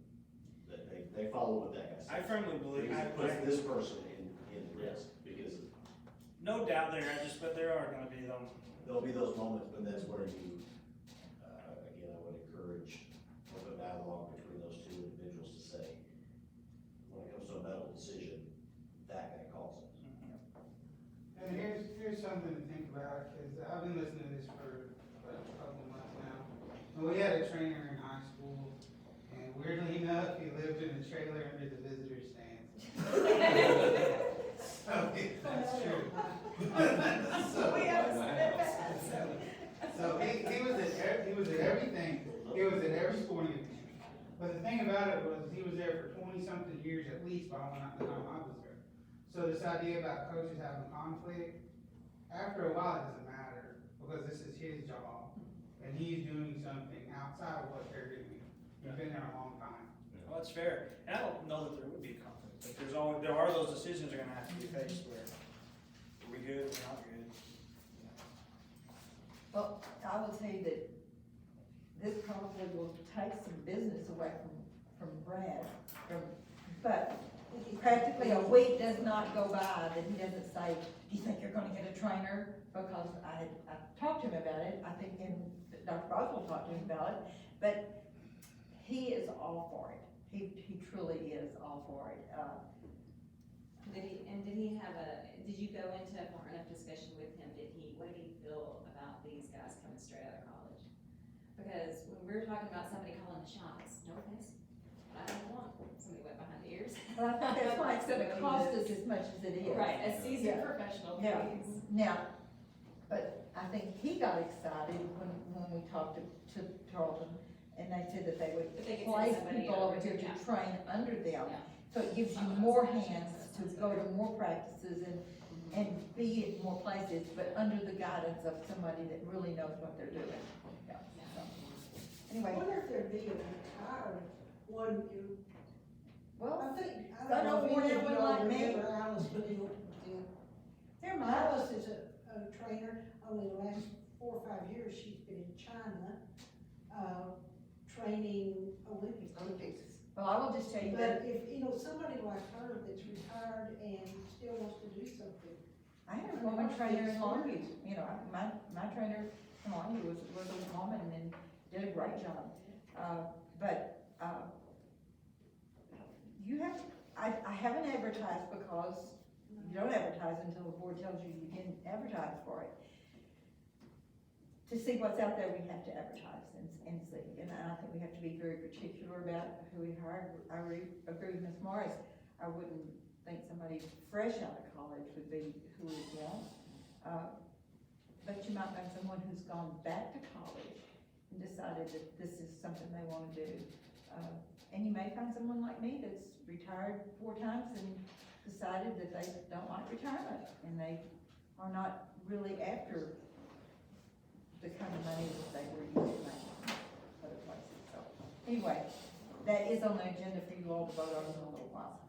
They follow what that guy says. I firmly believe. Because it puts this person in risk, because No doubt but there are gonna be them. there'll be those moments, but that's where you, again, I would encourage open dialogue between those two individuals to say, when it comes to a medical decision, that guy calls it. And here's something to think about, because I've been listening to this for a couple of months now. And we had a trainer in high school, and weirdly enough, he lived in a trailer under the visitor stands. That's true. So he was at everything, he was at every sporting event. But the thing about it was, he was there for 20-something years at least by the time I was there. So this idea about coaches having conflict, after a while it doesn't matter, because this is his job, and he's doing something outside of what they're doing. He's been there a long time. Well, that's fair, and I don't know that there would be a conflict, but there are those decisions that are gonna have to be faced where, are we good, we're not good? Well, I will tell you that this probably will take some business away from Brad, but practically a week does not go by that he doesn't say, do you think you're gonna get a trainer? Because I talked to him about it, I think, and Dr. Boswell talked to him about it, but he is all for it. He truly is all for it. Did you go into a far enough discussion with him, what did he feel about these guys coming straight out of college? Because when we were talking about somebody calling the shots, no offense, I don't want somebody wet behind the ears. Well, I think that's why it's gonna cost us as much as it is. Right, a seasoned Yeah. professional, Yeah. please. Now, but I think he got excited when we talked to Tarleton, and they said that they would But they could send place somebody people over over here to- to yeah. train under them. Yeah. So it gives you more hands to go to more practices and be at more places, but under the guidance of somebody that really knows what they're doing. Yeah, so, I anyway, wonder if there'd be a retired one, well, I think, I I don't know know if any of one y'all like me. remember Alice Padilla. there might, Alice is a trainer, only the last 4 or 5 years, she's been in China, training Olympic teams. well, I will just tell you that But if, somebody like her that's retired and still wants to do something. I had a woman trainer in Longview, my trainer in Longview was a woman and did a great job. You have, I haven't advertised because you don't advertise until the board tells you you can advertise for it. To see what's out there, we have to advertise and see, and I think we have to be very particular about who we hire. I agree with Ms. Morris, I wouldn't think somebody fresh out of college would be who we want. But you might know someone who's gone back to college and decided that this is something they wanna do. And you may find someone like me that's retired 4 times and decided that they don't like retirement, and they are not really after the kind of money that they were used to make other places, so. Anyway, that is on the agenda for you all to vote on in a little while.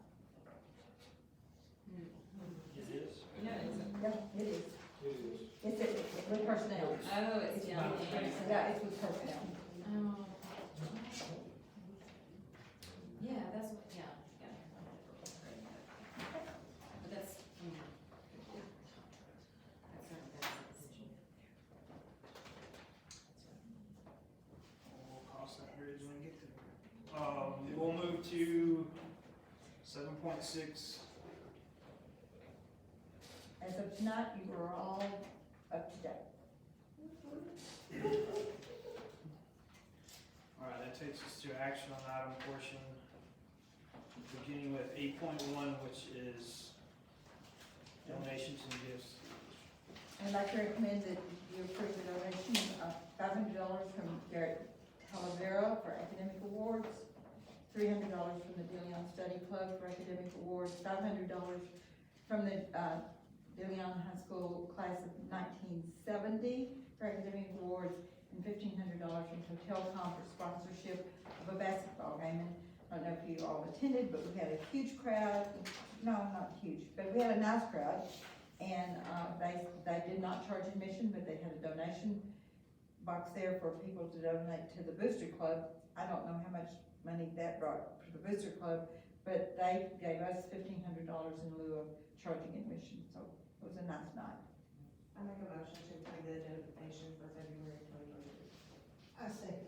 It is. No, it's, Yeah, it is. It is. It's with personnel. oh, it's down there. Yeah, it's with personnel. Oh. Yeah, that's what, yeah. But that's, We'll cross that bridge when we get there. We'll move to 7.6. As of tonight, you are all up to date. All right, that takes us to action on item portion, beginning with 8.1, which is donations and gifts. I'd like to recommend that you approve the donation of $500 from Garrett Talavera for academic awards, $300 from the De Leon Study Club for academic awards, $500 from the De Leon High School class of 1970 for academic awards, and $1,500 from Hotelcom for sponsorship of a basketball game. And I don't know if you all attended, but we had a huge crowd. No, not huge, but we had a nice crowd. And they did not charge admission, but they had a donation box there for people to donate to the Booster Club. I don't know how much money that brought for the Booster Club, but they gave us $1,500 in lieu of charging admission, so it was a nice night. I make a motion to approve the donation for February 2023. I second.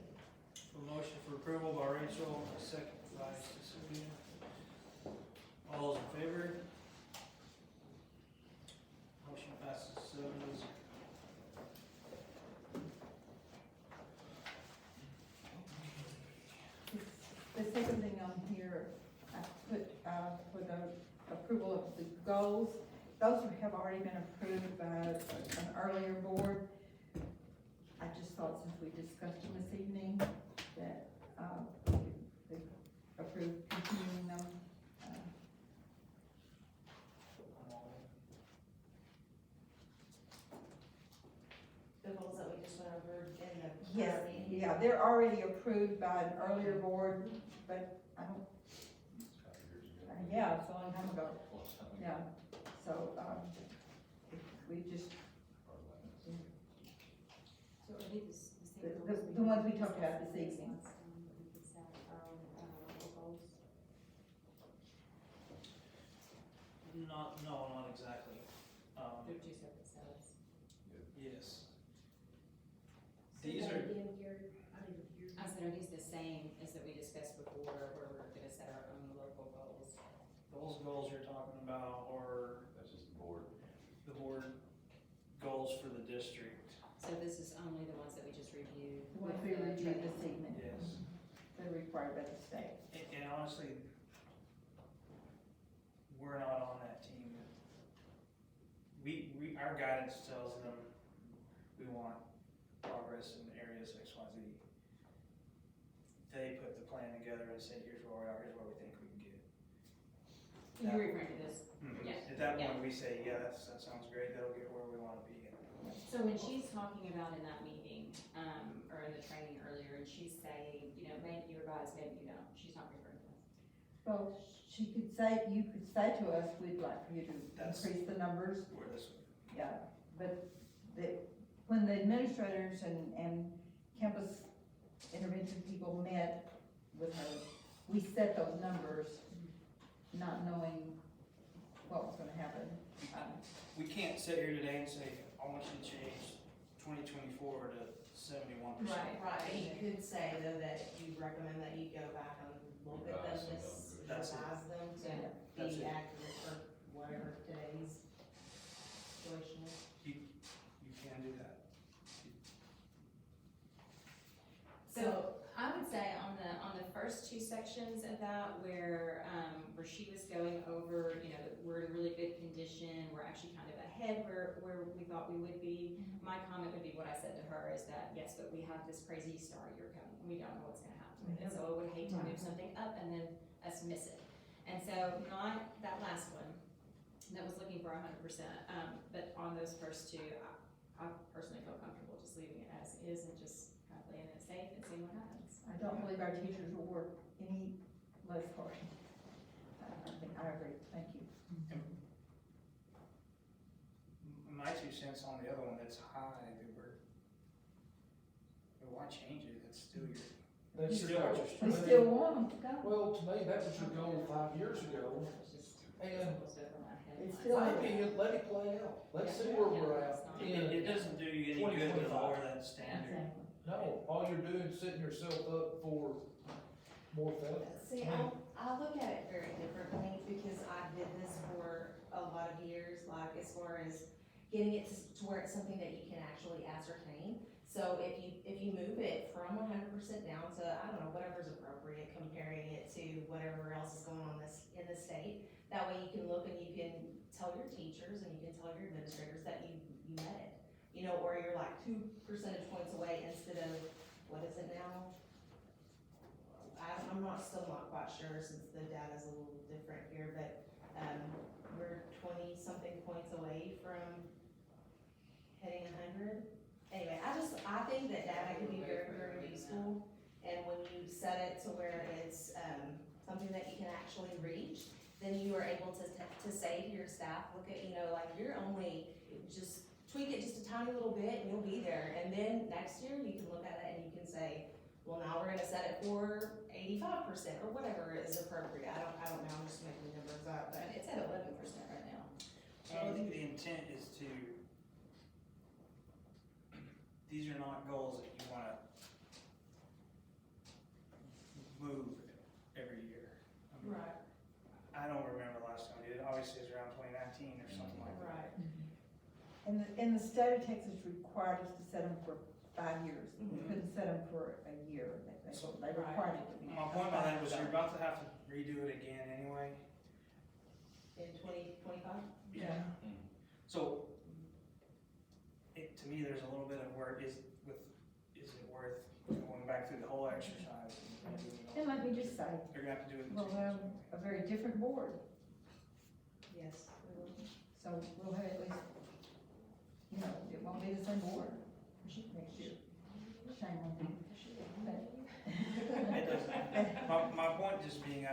A motion for approval by Rachel, a second by Cecilia. All those in favor? Motion passes 7-0. The second thing on here, I put, for the approval of the goals, those have already been approved by an earlier board. I just thought since we discussed them this evening, that, we approved continuing them. The goals that we just went over in the. Yes, yeah, they're already approved by an earlier board, but I don't, yeah, it's a long time ago. Yeah, so, if we just, So are these the ones we talked about this evening. Not exactly. They're two separate sets. Yes. These are, I said, are these the same as that we discussed before, where we're gonna set our own local goals? those goals you're talking about are. That's just the board. The board goals for the district. So this is only the ones that we just reviewed? What with we the reviewed training? this evening. Yes. They're required by the state. And honestly, our guidance tells them we want progress in areas X, Y, Z. They put the plan together and say, here's where we are, here's where we think we can get. You're referring to this? Yeah. At that point, we say, yeah, that sounds great, that'll get where we wanna be. So when she's talking about in that meeting, or in the training earlier, and she's saying, you know, maybe you revise, maybe you don't, she's not referring to us. Well, she could say, you could say to us, we'd like for you to That's increase the numbers. Where this, Yeah, but when the administrators and campus intervention people met with her, we set those numbers, not knowing what was gonna happen. we can't sit here today and say, I want you to change 2024 to 71%. Right, you could say though that you recommend that you go back and look at them, That's it. revise them to That's be it. accurate for whatever today's situation is. You can do that. So I would say on the first two sections of that where she was going over, you know, we're in really good condition, we're actually kind of ahead where we thought we would be. My comment would be what I said to her is that, yes, but we have this crazy star year coming, and we don't know what's gonna happen with it. So I would hate to move something up and then us miss it. And so not that last one, that was looking for 100%, but on those first two, I personally feel comfortable just leaving it as is and just kind of playing it safe and seeing what happens. I don't believe our teachers will work any less hard. I agree, thank you. My 2 cents on the other one, that's high, why change it? It's still your, That's still your what goal. you're We still want them to go. Well, to me, that was your goal 5 years ago, and It's still. I mean, let it play out, let's see where we're at It in, doesn't do you any good to 2025. lower that standard. no, all you're doing is setting yourself up for more failure. See, I look at it very differently because I did this for a lot of years, like as far as getting it to where it's something that you can actually ascertain. So if you move it from 100% down to, I don't know, whatever's appropriate, comparing it to whatever else is going on in the state, that way you can look and you can tell your teachers and you can tell your administrators that you met it. You know, or you're like 2 percentage points away instead of, what is it now? I'm still not quite sure since the data's a little different here, but, we're 20-something points away from hitting 100. Anyway, I think that data can be very, very useful, and when you set it to where it's, something that you can actually reach, then you are able to say to your staff, look at, you know, like, you're only, just tweak it just a tiny little bit and you'll be there, and then next year you can look at it and you can say, well, now we're gonna set it for 85% or whatever is appropriate. I don't know, I'm just making numbers up, but It's at 11% right now. So I think the intent is to, these are not goals that you wanna move every year. I mean, right, I don't remember the last time we did it, obviously it was around 2019 or something like that. right. And the state of Texas required us to set them for 5 years. We Mhm. couldn't set them for a year. They required it to be. My point by that was you're about to have to redo it again anyway. In 2025? Yeah. So, to me, there's a little bit of where is it worth going back through the whole exercise? And let me just say, You're gonna have to do it in we'll 2 have years. a very different board, Yes. so we'll have at least, you know, it won't be the same board next year. Shame on me. It doesn't. My point just being,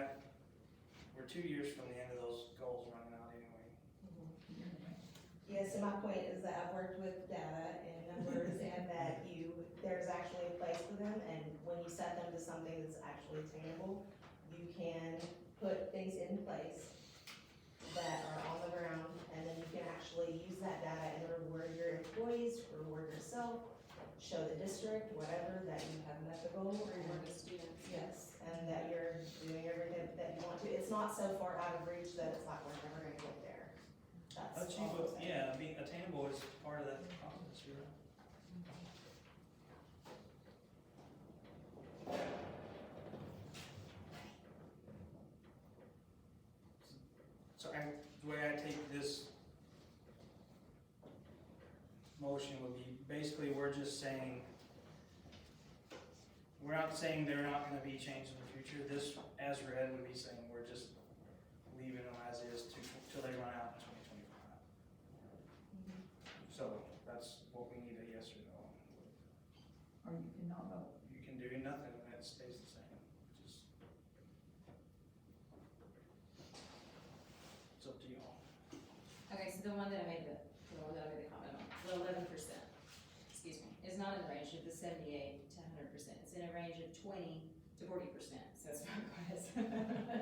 we're 2 years from the end of those goals running out anyway. Yes, and my point is that I've worked with data and numbers and that there's actually a place for them, and when you set them to something that's actually attainable, you can put things in place that are on the ground, and then you can actually use that data and reward your employees, reward yourself, show the district, whatever, that you have met the goal. Reward the students. Yes, and that you're doing everything that you want to. It's not so far out of reach that it's like we're never gonna get there. That's all I'm Achievable, saying. yeah, being attainable is part of that process, you're right. So the way I take this motion would be, basically, we're just saying, we're not saying they're not gonna be changed in the future. This, as read, would be saying we're just leaving them as is till they run out in 2025. So that's what we need, a yes or no. Or you cannot vote. You can do nothing and it stays the same. Just, it's up to y'all. Okay, so the one that I made the comment on, the 11%, excuse me, is not in the range of the 78 to 100%. It's in a range of 20 to 40%, so it's not quite as,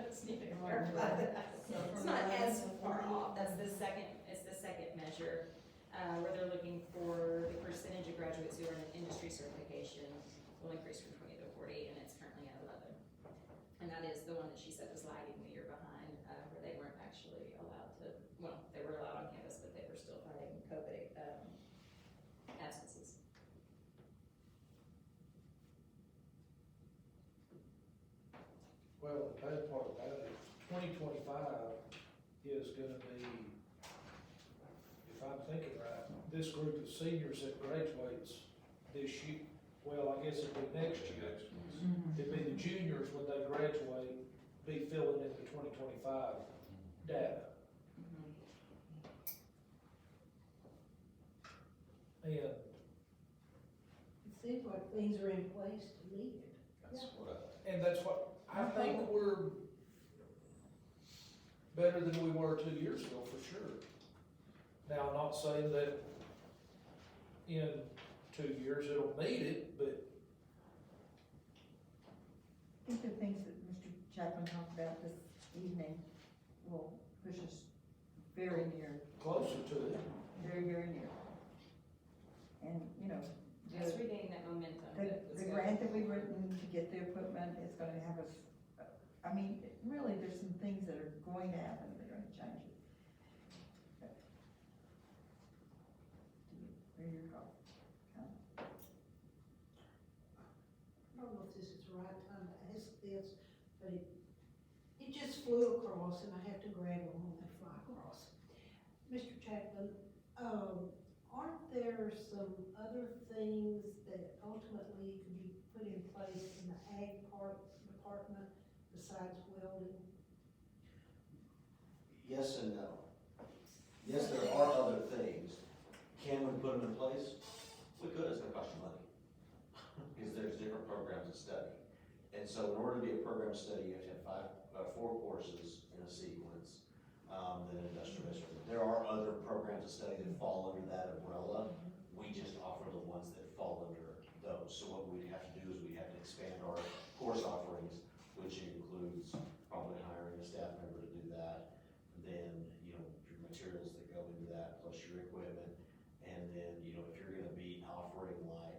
it's need to clarify that. It's not as far off. That's the second, it's the second measure, where they're looking for the percentage of graduates who are in industry certification will increase from 20 to 40, and it's currently at 11. And that is the one that she said was lagging the year behind, where they weren't actually allowed to, well, they were allowed on campus, but they were still fighting COVID absences. Well, the bad part about it, 2025 is gonna be, if I'm thinking right, this group of seniors that graduates this year, well, I guess it'd be next year. It'd be the juniors when they graduate, be filling in the 2025 data. And It seems like things are in place to meet it. That's what And that's what, I think we're better than we were 2 years ago, for sure. Now, I'm not saying that in 2 years it'll meet it, but I think the things that Mr. Chapman talked about this evening will push us very near, closer to it. very, very near. And, you know, Just regaining that momentum. the grant that we've written to get the equipment is gonna have us, I mean, really, there's some things that are going to happen that are gonna change it. Where your call? I don't know if this is the right time to ask this, but it just flew across and I have to grab them when they fly across. Mr. Chapman, aren't there some other things that ultimately could be put in place in the ag department besides welding? Yes and no. Yes, there are other things. Can we put them in place? We could, it's gonna cost you money. Because there's different programs of study. And so in order to be a program study, you have to have 4 courses in a sequence, then industrial history. There are other programs of study that fall under that umbrella. We just offer the ones that fall under those. So what we'd have to do is we'd have to expand our course offerings, which includes probably hiring a staff member to do that. Then, you know, your materials that go into that, plus your equipment. And then, you know, if you're gonna be offering like,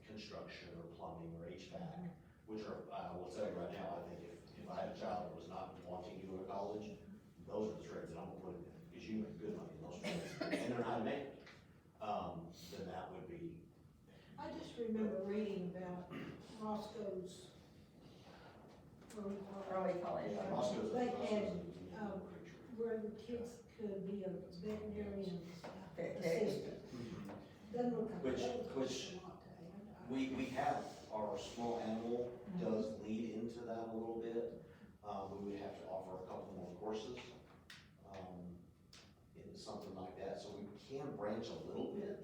construction or plumbing or HVAC, which are, I will tell you right now, I think if I had a child that was not wanting to go to college, those are the trades that I'm gonna put in, because you make good money in those trades, and they're high maintenance. Then that would be. I just remember reading about Roscoe's, Early college. Roscoe's they a- had, where the kids could be a veterinarian assistant. Doesn't look like that would cost a lot to add. We have, our small animal does lead into that a little bit. We would have to offer a couple more courses, in something like that, so we can branch a little bit.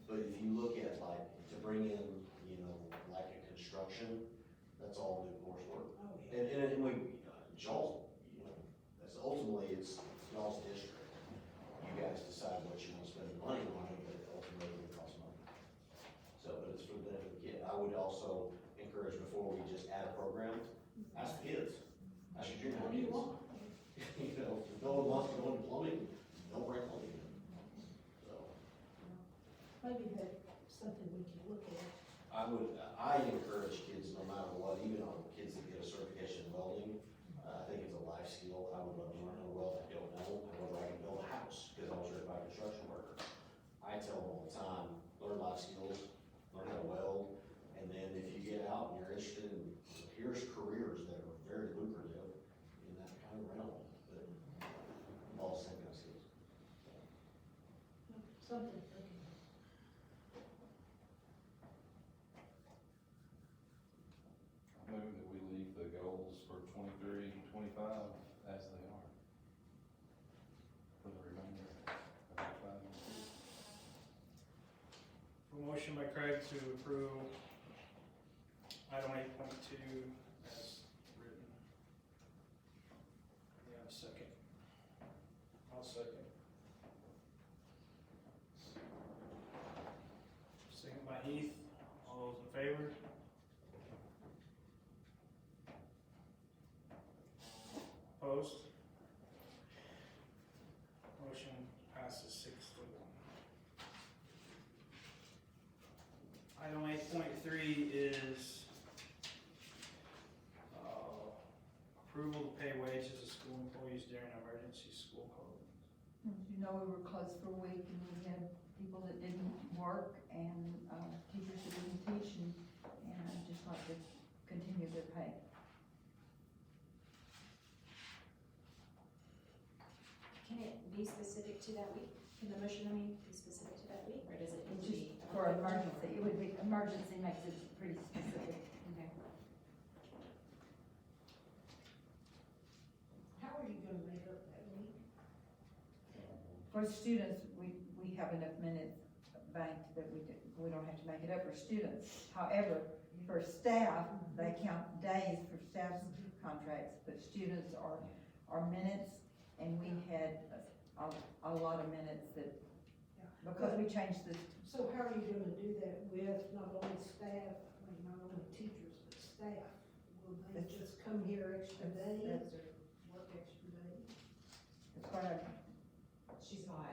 But if you look at like, to bring in, you know, like a construction, that's all new coursework. Oh, yeah. And we, y'all, you know, that's ultimately, it's y'all's district. You guys decide what you want to spend the money on, but ultimately it costs money. So, but it's for the benefit of the kid. I would also encourage, before we just add a program, ask the kids. Ask your junior high What do you kids. want? You know, if no one wants to go into plumbing, don't bring plumbing in. So, Maybe that's something we can look at. I encourage kids, no matter what, even on kids that get a certification in welding, I think it's a life skill. I would love to learn how to weld. I don't know. However, I can build a house because I'm a certified construction worker. I tell them all the time, learn life skills, learn how to weld, and then if you get out and you're interested in, here's careers that are very lucrative in that kind of realm, but all the same kind of skills. Something to think Motion by Craig to approve item 8.2 as written. You have a second? I'll second. Second by Heath. All those in favor? Opposed? Motion passes 6-1. Item 8.3 is approval to pay wages of school employees during emergency school closing. As you know, we were closed for a week and we had people that didn't work and, teachers that didn't teach and I'd just like to continue their pay. Can it be specific to that week? Can the motion, be specific to that week, or does it need to Just be? for emergency, it would be, emergency makes it pretty specific. Okay. How are you gonna make up that week? For students, we have enough minutes banked that we don't have to make it up for students. However, for staff, they count days for staff's contracts, but students are minutes, and we had a lot of minutes that, because we changed the, So how are you gonna do that with not only staff, not only teachers, but staff? Will they just come here extra days or work extra days? that's what I, She's not,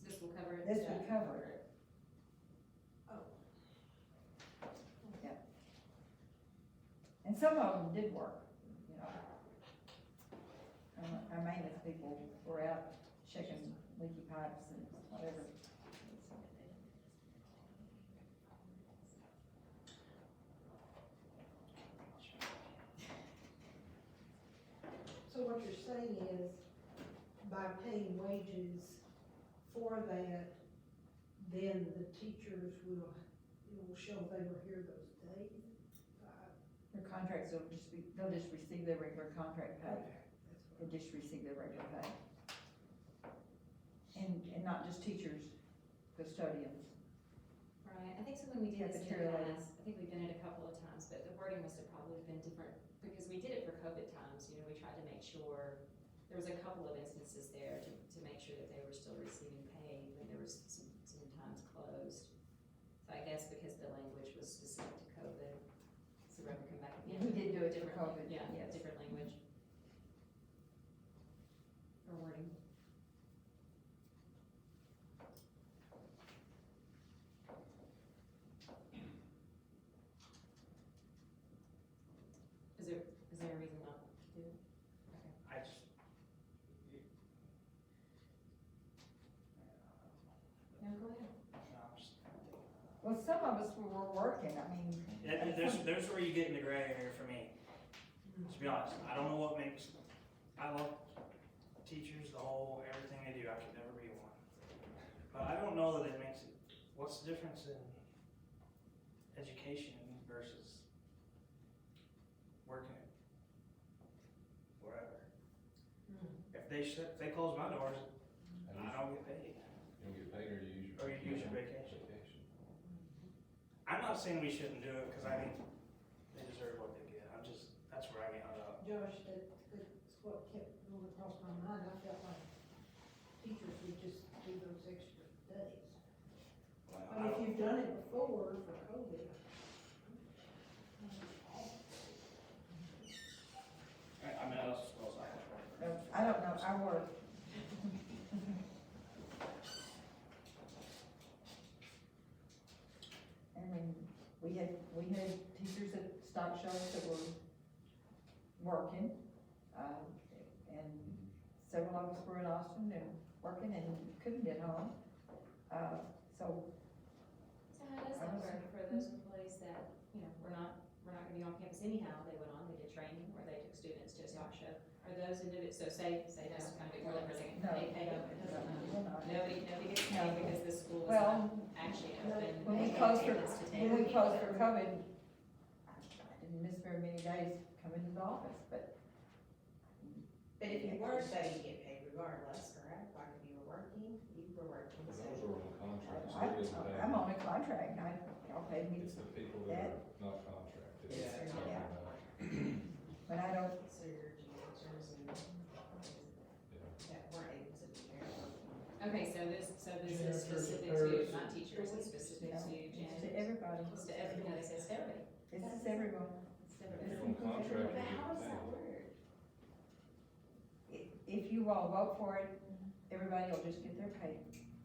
this will cover it? this would cover it. Oh. Yeah. And some of them did work, you know. Our maintenance people were out checking leaky pipes and whatever. So what you're saying is, by paying wages for that, then the teachers it will show they were here those days? Their contracts will just be, they'll just receive their regular contract pay. Okay, They'll just receive their regular pay. And not just teachers, custodians. Right, I think something we did this in Cafeteria the ladies. past, I think we've done it a couple of times, but the wording must have probably been different, because we did it for COVID times, we tried to make sure, there was a couple of instances there to make sure that they were still receiving pay when there was some times closed. So I guess because the language was specific to COVID, so we're gonna come back again. We did do it for Different- COVID, Yeah, yes. different language. Or wording. Is there a reason not to do it? Okay. I just. No, go ahead. Well, some of us were working, I mean. There's where you get in the gray area for me. To be honest, I don't know what makes, I love teachers, everything they do, I could never be one. But I don't know that it makes it, what's the difference in education versus working at wherever? If they close my doors, I don't get paid. You don't get paid or you use Or you use your vacation. I'm not saying we shouldn't do it, cause I think they deserve what they get, that's where I get hung up. Josh, that's what kept going across my mind. I felt like teachers would just do those extra days. I mean, if you've done it before for COVID. I mean, I was supposed to. I don't know, I work. I mean, we had teachers at stock shows that were working, and several of us were in Austin and working and couldn't get home. So, So how does that work for those employees that, we're not gonna be on campus anyhow, they went on, they did training, or they took students to a stock show? Are those individuals, so say just kind of ignore them for a second, No. they pay, it doesn't matter. No. Nobody gets No. paid because the school is Well, not actually open. when we They closed pay for, us to take when we people closed that for are- COVID, I didn't miss very many days coming to the office, but. But if you weren't, though, you get paid regardless, correct? Like if you were working, you were working, so. Those are on contracts. I'm on a contract, and y'all pay me, It's the people that are not contracted. Yeah. That's what I'm talking about. but I don't, So your teachers and that weren't able to be there. Okay, so this is Janitors, specific repairs. to, not teachers, it's specific no, to it's to janitors. everybody. It's to everybody, no, it says everybody. This is everyone. It's to If everybody. you're on contract, But you how get does that paid. work? If you all vote for it, everybody will just get their pay,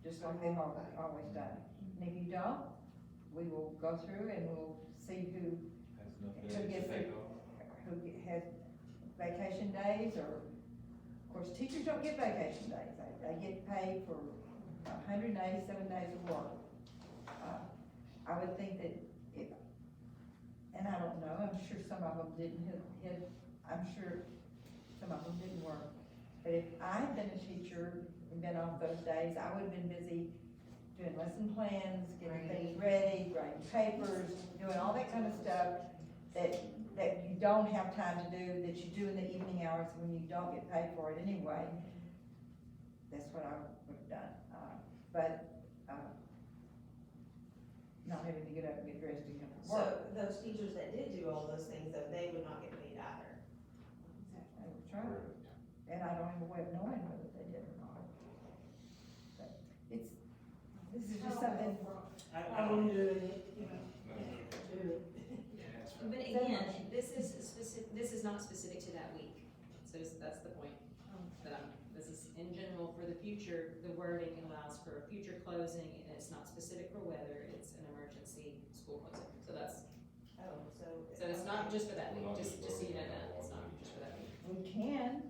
just like they've always done. And if you don't, we will go through and we'll see who Has enough Who days to gets take it? off. who has vacation days, or, of course, teachers don't get vacation days. They get paid for 187 days of work. I would think that if, and I don't know, I'm sure some of them didn't I'm sure some of them didn't work. But if I had been a teacher and been off those days, I would have been busy doing lesson plans, getting things ready, writing papers, doing all that kind of stuff that you don't have time to do, that you do in the evening hours when you don't get paid for it anyway. That's what I would have done. Not having to get up and get dressed and come to So work. those teachers that did do all those things, though, they would not get paid either. They were trying, and I don't have a way of knowing whether they did or not. But this is just something. I don't, doing it, you know, do it. But again, this is not specific to that week, so that's the point. This is in general for the future, the wording allows for a future closing, and it's not specific for weather, it's an emergency school closing. So that's, Oh, so. so it's not just for that week, We're not just so you know voting that, on it's not one just for that week. We can,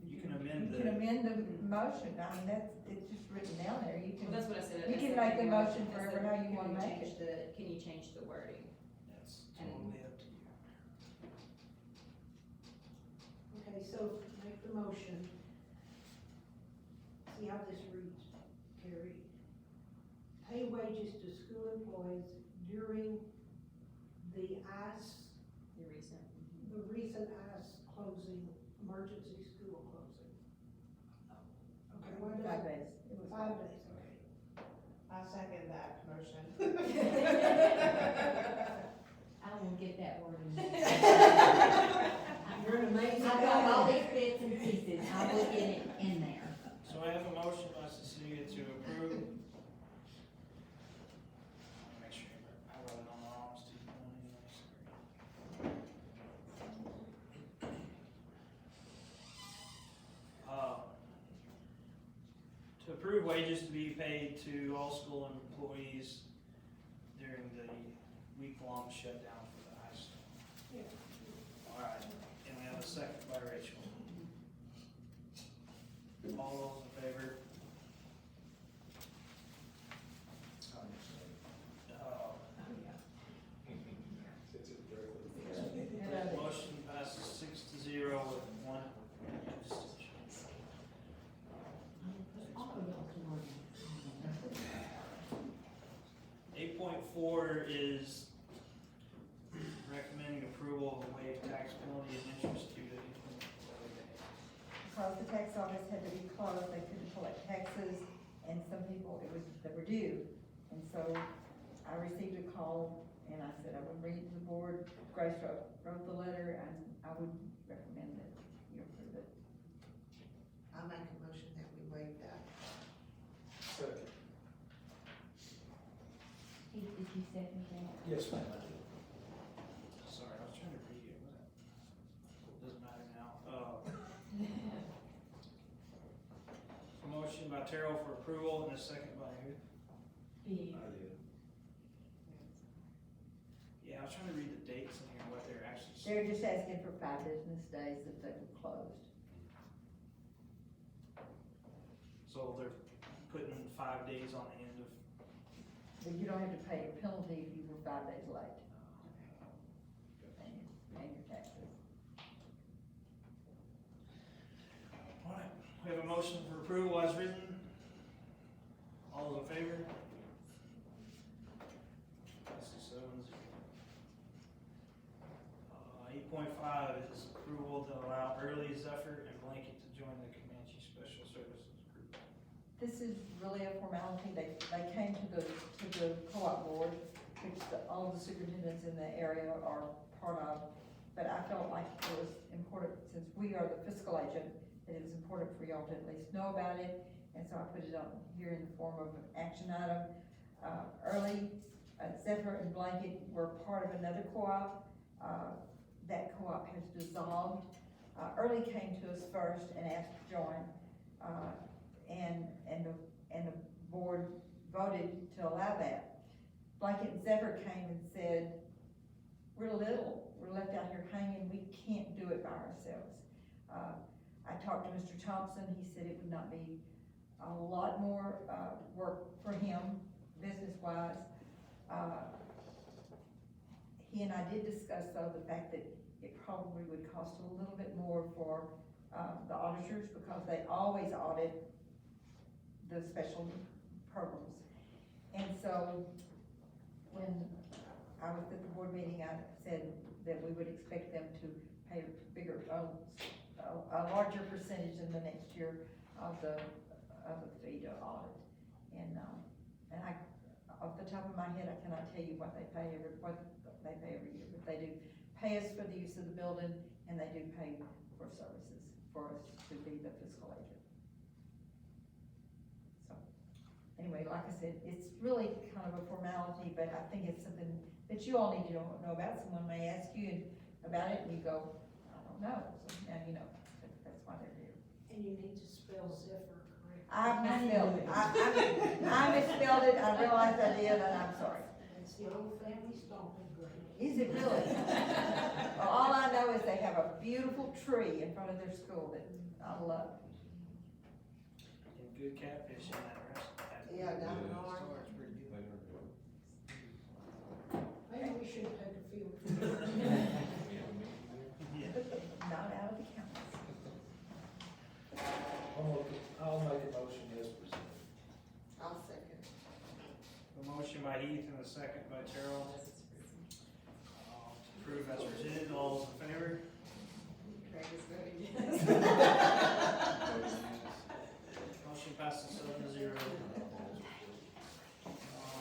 you can amend you can amend the motion, I mean, it's just written down there, you Well, can, that's what I said. you that's can the make the wording. motion That's forever the- how you can wanna make change it. Can you change the wording? That's totally up to you. Okay, so make the motion. See how this reads, Carrie. Pay wages to school employees during the Your recent. the recent ICE closing, emergency school closing. Okay, what is 5 it? days. It was 5 days, okay. I second that motion. I will get that word in. You're an amazing I got all guy. these bits and pieces, I will get it in there. So I have a motion by Cecilia to approve. Make sure I wrote it on the wrong student one anyway, sorry. To approve wages to be paid to all school employees during the week-long shutdown for the high school. All right, and we have a second by Rachel. All those in favor? Motion passes 6-0 with one abstention. 8.4 is recommending approval of waive tax penalty and interest due to inclement weather days. Because the tax office had to be closed, they couldn't collect taxes, and some people, they were due. And so I received a call, and I said I would read to the board. Grace wrote the letter, and I would recommend that you approve it. I make a motion that we waive that. Second. Did you second that? Yes, ma'am, I do. Sorry, I was trying to read it, but it doesn't matter now. A motion by Terrell for approval and a second by who? Yeah. I did. Yeah, I was trying to read the dates in here, what they're actually saying. They're just asking for 5 business days that they were closed. So they're putting 5 days on the end of, But you don't have to pay a penalty if you were 5 days late. And your taxes. all right, we have a motion for approval as written. All those in favor? Passes 7-0. 8.5 is approval to allow Early Zephyr and Blanket to join the Comanche Special Services Group. This is really a formality. They came to the co-op board, which all of the superintendents in the area are part of. But I felt like it was important, since we are the fiscal agent, that it was important for y'all to at least know about it. And so I put it on here in the form of an action item. Early, Zephyr and Blanket were part of another co-op. That co-op has dissolved. Early came to us first and asked to join, and the board voted to allow that. Blanket and Zephyr came and said, we're little, we're left out here hanging, we can't do it by ourselves. I talked to Mr. Thompson, he said it would not be a lot more, work for him, business-wise. He and I did discuss, though, the fact that it probably would cost a little bit more for, the auditors, because they always audit the special programs. And so, when I was at the board meeting, I said that we would expect them to pay a larger percentage in the next year of the fee to audit. And I, off the top of my head, I cannot tell you what they pay every year, but they do pay us for the use of the building, and they do pay for services for us to be the fiscal agent. So, anyway, like I said, it's really kind of a formality, but I think it's something that you all need to know about. Someone may ask you about it, and you go, I don't know, so now you know, that's why they're here. And you need to spell Zephyr correctly. I misspelled it, I misspelled it, I realized I did, and I'm sorry. It's the old family stomping ground. Is it really? Well, all I know is they have a beautiful tree in front of their school that I love. And good catfish in that restaurant. Yeah, down in It's Orange. pretty good. Maybe we should take a field trip. Not out of the county. I'll make a motion as presented. I'll second. A motion by Heath and a second by Terrell. Approved as presented, all those in favor? Craig is voting yes. Motion passes 7-0.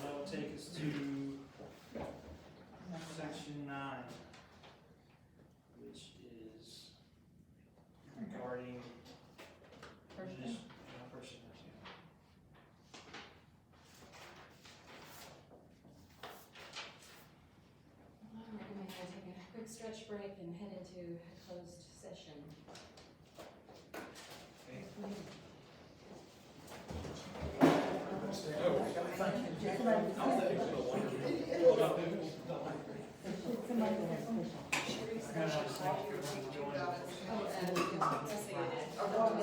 That will take us to section 9, which is regarding Personnel. personnel. I recommend I take a quick stretch break and head into a closed session. Somebody-